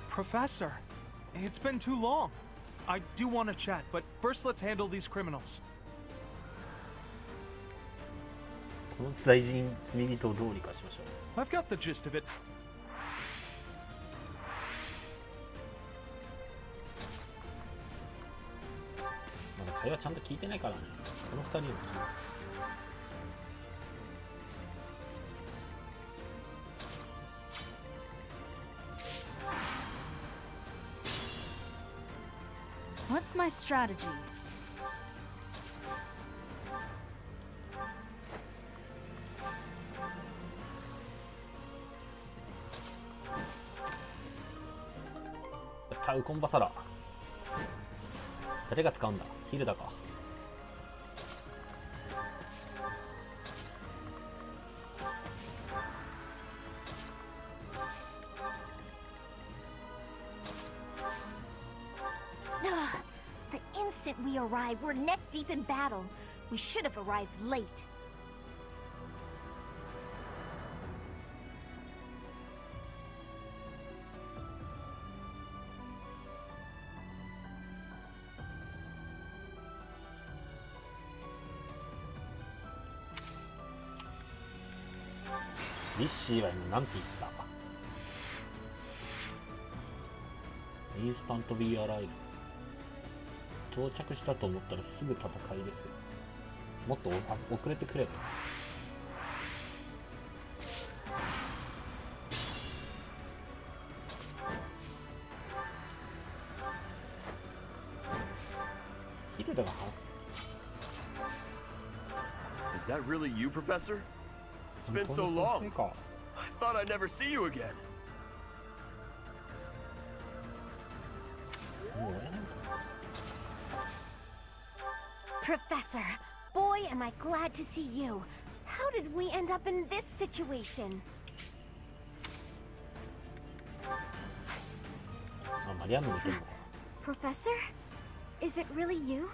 Professor, it's been too long. I do want to chat, but first let's handle these criminals. この罪人罪人をどうにかしましょう。 I've got the gist of it. まだ会話ちゃんと聞いてないからね。この二人の聞いて。 What's my strategy?ウコンバサラ。誰が使うんだ？ヒルダか。The instant we arrived, we're neck deep in battle. We should have arrived late.リッシーは今なんて言った？インスタントビーアライブ。到着したと思ったらすぐ戦いです。もっと遅れてくれば。ヒルダが Is that really you, Professor? It's been so long. I thought I'd never see you again. Professor, boy, am I glad to see you. How did we end up in this situation? あ、マリアンヌの件も。 Professor? Is it really you?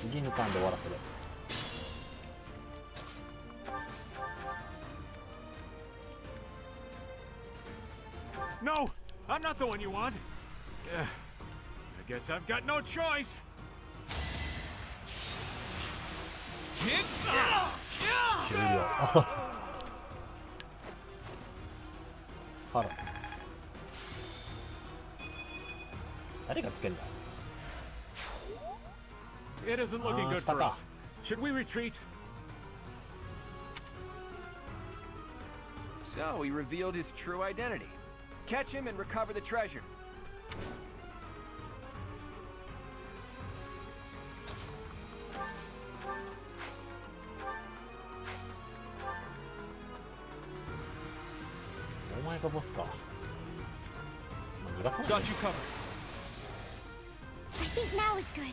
次のターンで終わらせる。 No, I'm not the one you want. I guess I've got no choice. 終了。ハロ。誰がつけんだ？ It isn't looking good for us. Should we retreat? So he revealed his true identity. Catch him and recover the treasure. がボスか。まあ、逃がさない。 Got you covered. I think now is good.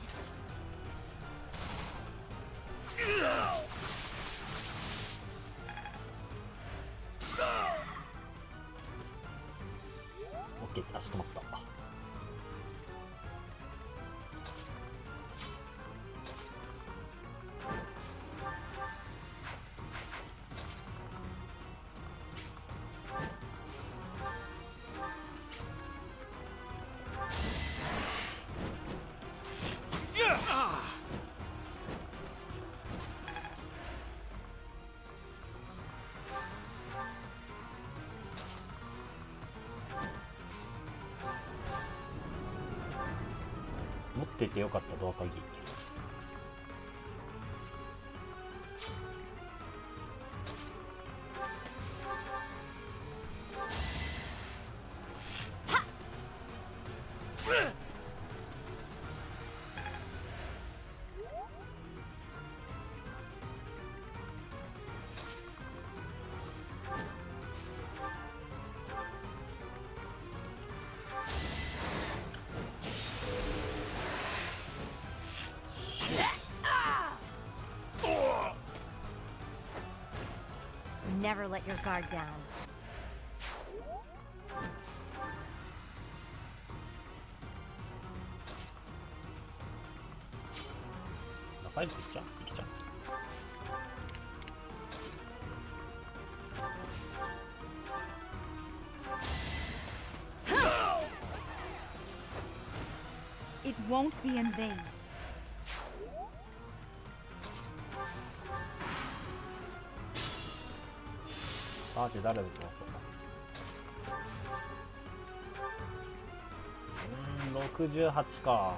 オッケー、足止まった。持っててよかったドア鍵。Never let your guard down. 中指いっちゃう？いけちゃう？ It won't be in vain. あーって誰だと思うか。68か。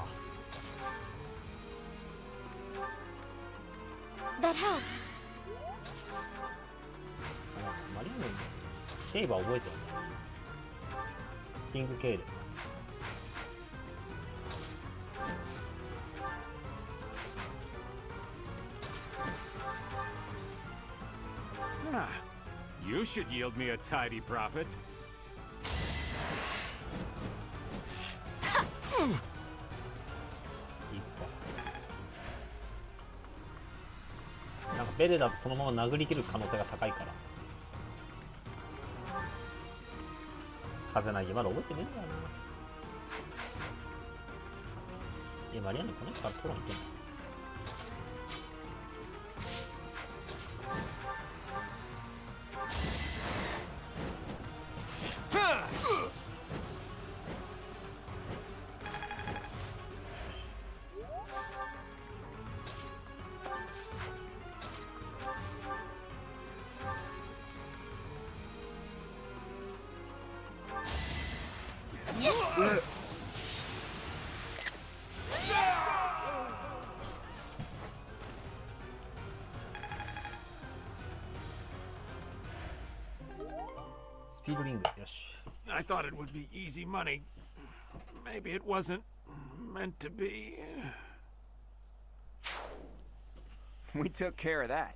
That helps. マリアムシェイバー覚えてるね。キングケール。 Ah, you should yield me a tidy profit. なんかベレだとそのまま殴り切る可能性が高いから。風なぎまだ覚えてねえんだよな。いや、マリアンヌこの人からトロン行ってんの。 スピードリング、よし。 I thought it would be easy money. Maybe it wasn't meant to be. We took care of that.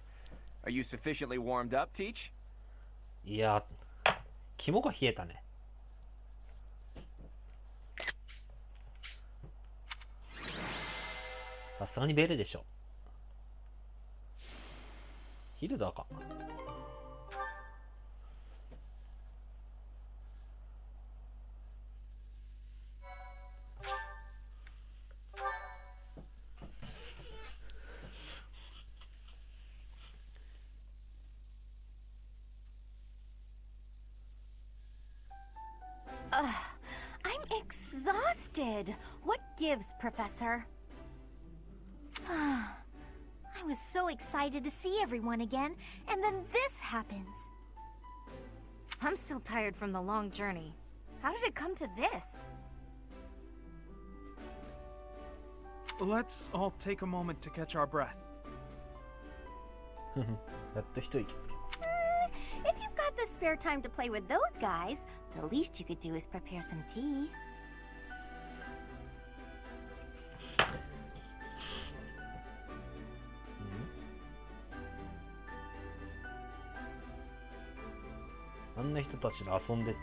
Are you sufficiently warmed up, Teach? いや、肝が冷えたね。さすがにベルでしょ。ヒルダーか。I'm exhausted. What gives, Professor? I was so excited to see everyone again, and then this happens. I'm still tired from the long journey. How did it come to this? Let's all take a moment to catch our breath. やっと一息つけ。 If you've got the spare time to play with those guys, the least you could do is prepare some tea. あんな人人たちで遊んでて、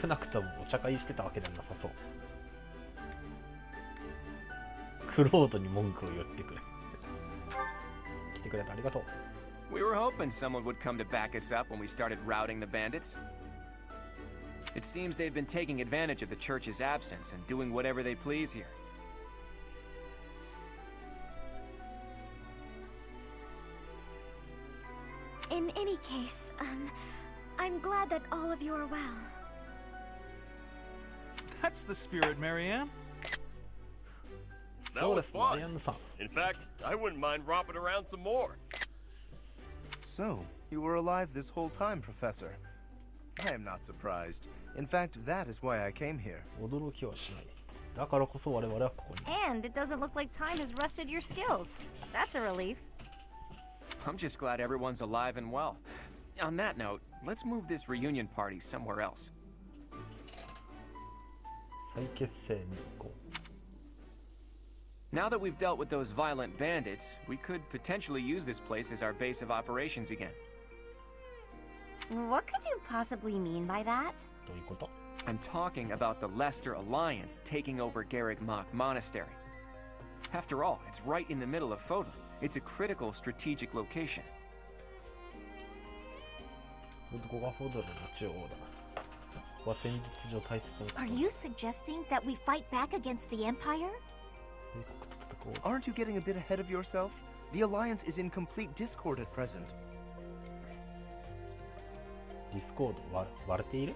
少なくともお茶会してたわけではなさそう。クロードに文句を言ってくれ。来てくれてありがとう。We were hoping someone would come to back us up when we started routing the bandits. It seems they've been taking advantage of the church's absence and doing whatever they please here. In any case, I'm glad that all of you are well. That's the spirit, Marianne. That was fun. In fact, I wouldn't mind romping around some more. So, you were alive this whole time, Professor. I am not surprised. In fact, that is why I came here. 驚きはしない。だからこそ我々はここに。And it doesn't look like time has rusted your skills. That's a relief. I'm just glad everyone's alive and well. On that note, let's move this reunion party somewhere else. 再結成に行こう。Now that we've dealt with those violent bandits, we could potentially use this place as our base of operations again. What could you possibly mean by that? どういうこと？ I'm talking about the Leicester Alliance taking over Garreg Mach Monastery. After all, it's right in the middle of Fodlan. It's a critical strategic location. ここがフォドルの中央だ。ここは戦術上大切な。 Are you suggesting that we fight back against the Empire? Aren't you getting a bit ahead of yourself? The Alliance is in complete discord at present. ディスコード割れている？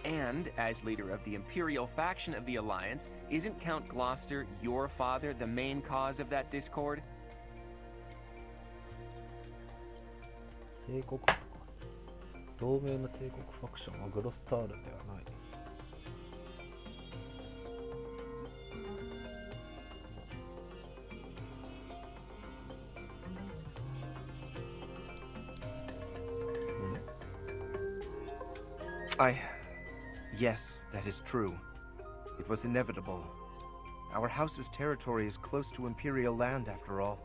And, as leader of the Imperial faction of the Alliance, isn't Count Gloucester, your father, the main cause of that discord? 帝国か。同盟の帝国ファクションはグロスタールではない。Yes, that is true. It was inevitable. Our house's territory is close to Imperial land, after all.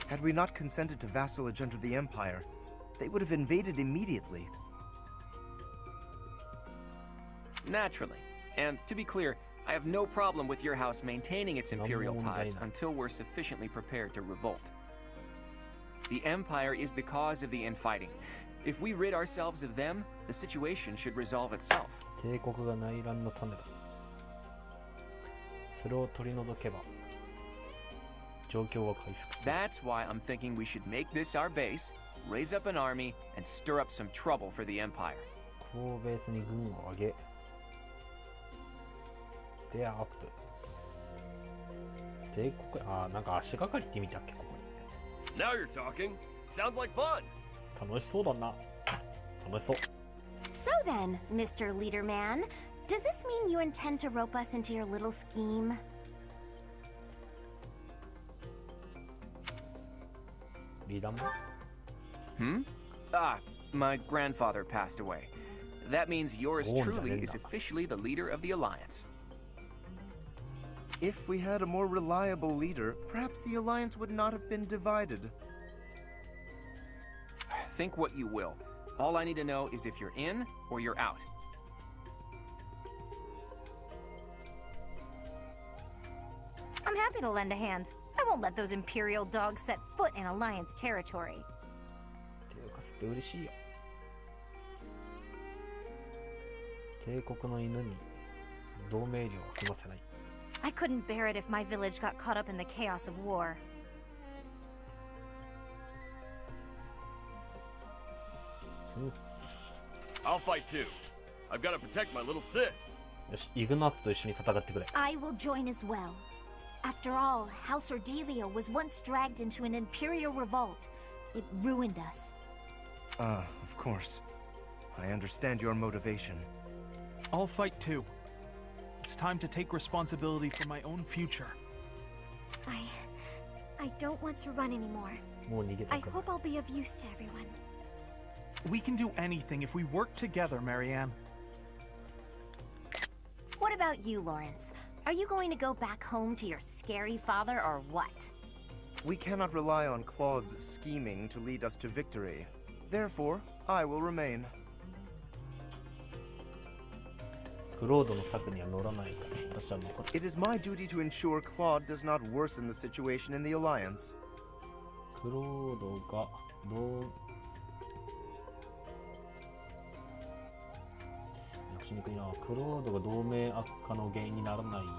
Had we not consented to vassalage under the Empire, they would have invaded immediately. Naturally. And to be clear, I have no problem with your house maintaining its Imperial ties until we're sufficiently prepared to revolt. The Empire is the cause of the infighting. If we rid ourselves of them, the situation should resolve itself. 帝国が内乱の種だ。それを取り除けば状況は回復する。 That's why I'm thinking we should make this our base, raise up an army, and stir up some trouble for the Empire. ここをベースに軍を上げ、ステアアップ。帝国、なんか足がかりって意味だっけここに。 Now you're talking. Sounds like fun. 楽しそうだな。楽しそう。 So then, Mr. Leaderman, does this mean you intend to rope us into your little scheme? My grandfather passed away. That means yours truly is officially the leader of the Alliance. If we had a more reliable leader, perhaps the Alliance would not have been divided. Think what you will. All I need to know is if you're in or you're out. I'm happy to lend a hand. I won't let those Imperial dogs set foot in Alliance territory. 嬉しいよ。帝国の犬に同盟領は踏ませない。 I couldn't bear it if my village got caught up in the chaos of war. I'll fight too. I've got to protect my little sis. よし、イグナッツと一緒に戦ってくれ。 I will join as well. After all, House Ordelia was once dragged into an Imperial revolt. It ruined us. Of course. I understand your motivation. I'll fight too. It's time to take responsibility for my own future. I don't want to run anymore. もう逃げた I くない。 hope I'll be of use to everyone. We can do anything if we work together, Marianne. What about you, Lawrence? Are you going to go back home to your scary father or what? We cannot rely on Claude's scheming to lead us to victory. Therefore, I will remain. クロードの策には乗らないから私は残る。 It is my duty to ensure Claude does not worsen the situation in the Alliance. クロードがどう訳しにくいな。クロードが同盟悪化の原因にならないよ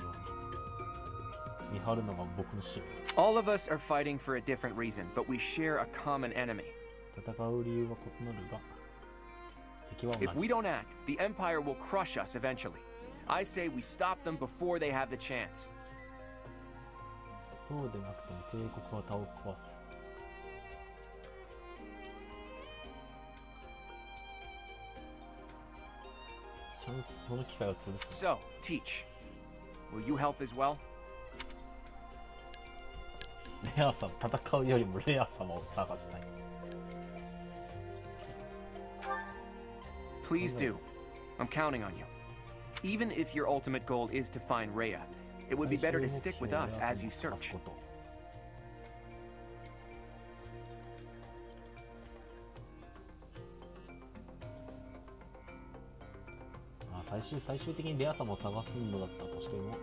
うに見張るのが僕の使命。 All of us are fighting for a different reason, but we share a common enemy. 戦う理由は異なるが敵は同じ。 If we don't act, the Empire will crush us eventually. I say we stop them before they have the chance. そうでなくても帝国は他を壊す。チャンス、その機会を潰す。 So, Teach, will you help as well? レアさん、戦うよりもレア様を探したい。 Please do. I'm counting on you. Even if your ultimate goal is to find Rhea, it would be better to stick with us as you search. 最終的にレア様を探すのだったとしても、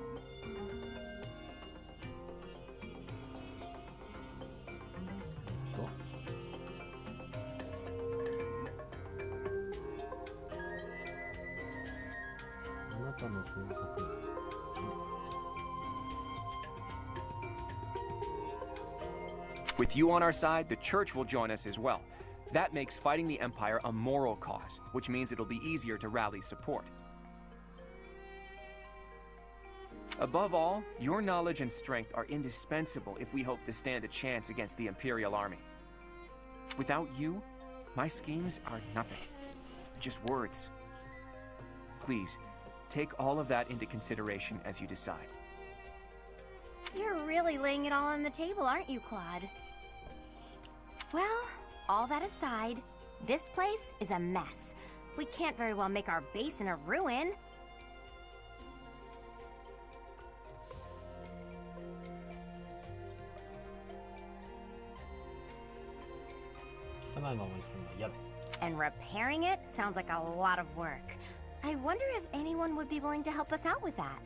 あなたの捜索。With you on our side, the Church will join us as well. That makes fighting the Empire a moral cause, which means it'll be easier to rally support. Above all, your knowledge and strength are indispensable if we hope to stand a chance against the Imperial Army. Without you, my schemes are nothing. Just words. Please, take all of that into consideration as you decide. You're really laying it all on the table, aren't you, Claude? Well, all that aside, this place is a mess. We can't very well make our base in a ruin. And repairing it sounds like a lot of work. I wonder if anyone would be willing to help us out with that.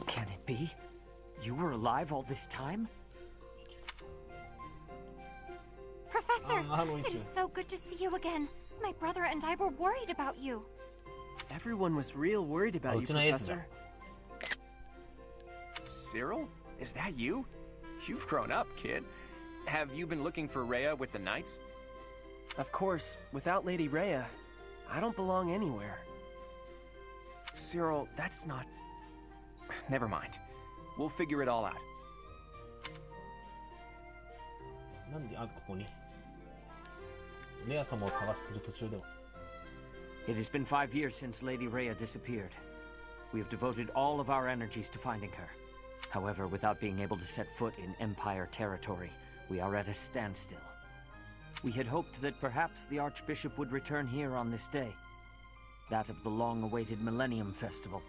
Can it be? You were alive all this time? Professor, it is so good to see you again. My brother and I were worried about you. Everyone was real worried about you, Professor. Cyril? Is that you? You've grown up, kid. Have you been looking for Rhea with the Knights? Of course, without Lady Rhea, I don't belong anywhere. Cyril, that's not... Never mind. We'll figure it all out. なんでここにレア様を探している途中では It has been 5 years since Lady Rhea disappeared. We have devoted all of our energies to finding her. However, without being able to set foot in Empire territory, we are at a standstill. We had hoped that perhaps the Archbishop would return here on this day. That of the long-awaited Millennium Festival.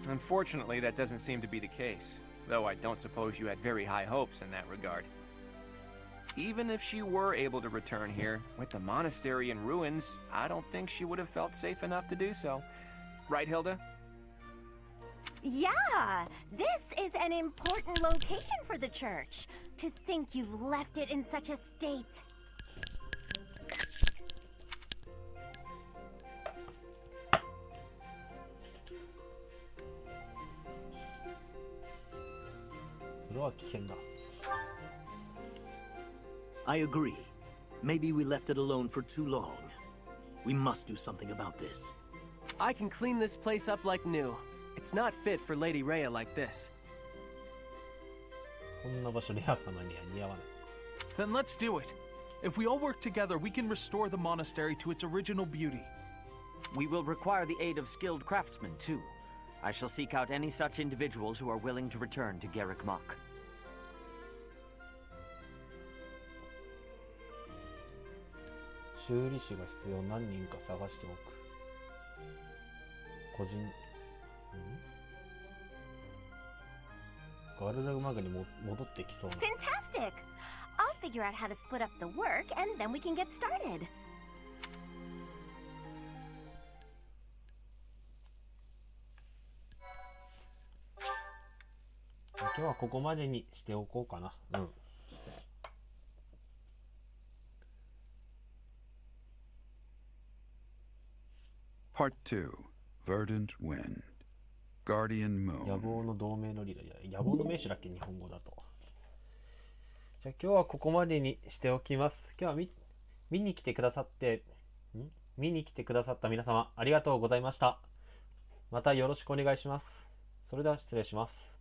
Unfortunately, that doesn't seem to be the case, though I don't suppose you had very high hopes in that regard. Even if she were able to return here, with the monastery in ruins, I don't think she would have felt safe enough to do so. Right, Hilda? Yeah! This is an important location for the church. To think you've left it in such a state. I agree. Maybe we left it alone for too long. We must do something about this. I can clean this place up like new. It's not fit for Lady Rhea like this. Then let's do it. If we all work together, we can restore the monastery to its original beauty. We will require the aid of skilled craftsmen, too. I shall seek out any such individuals who are willing to return to Garrick Mach. 修理師が必要。何人か探しておく。個人ガルラグマグにも戻ってきそうな。 Fantastic! I'll figure out how to split up the work and then we can get started. 今日はここまでにしておこうかな。うん。Part 2 Verdant Wind Guardian 野 Moon 望の同盟のリーダー。野望の名手だっけ、日本語だと。じゃあ今日はここまでにしておきます。今日は見に来てくださった皆様ありがとうございました。またよろしくお願いします。それでは失礼します。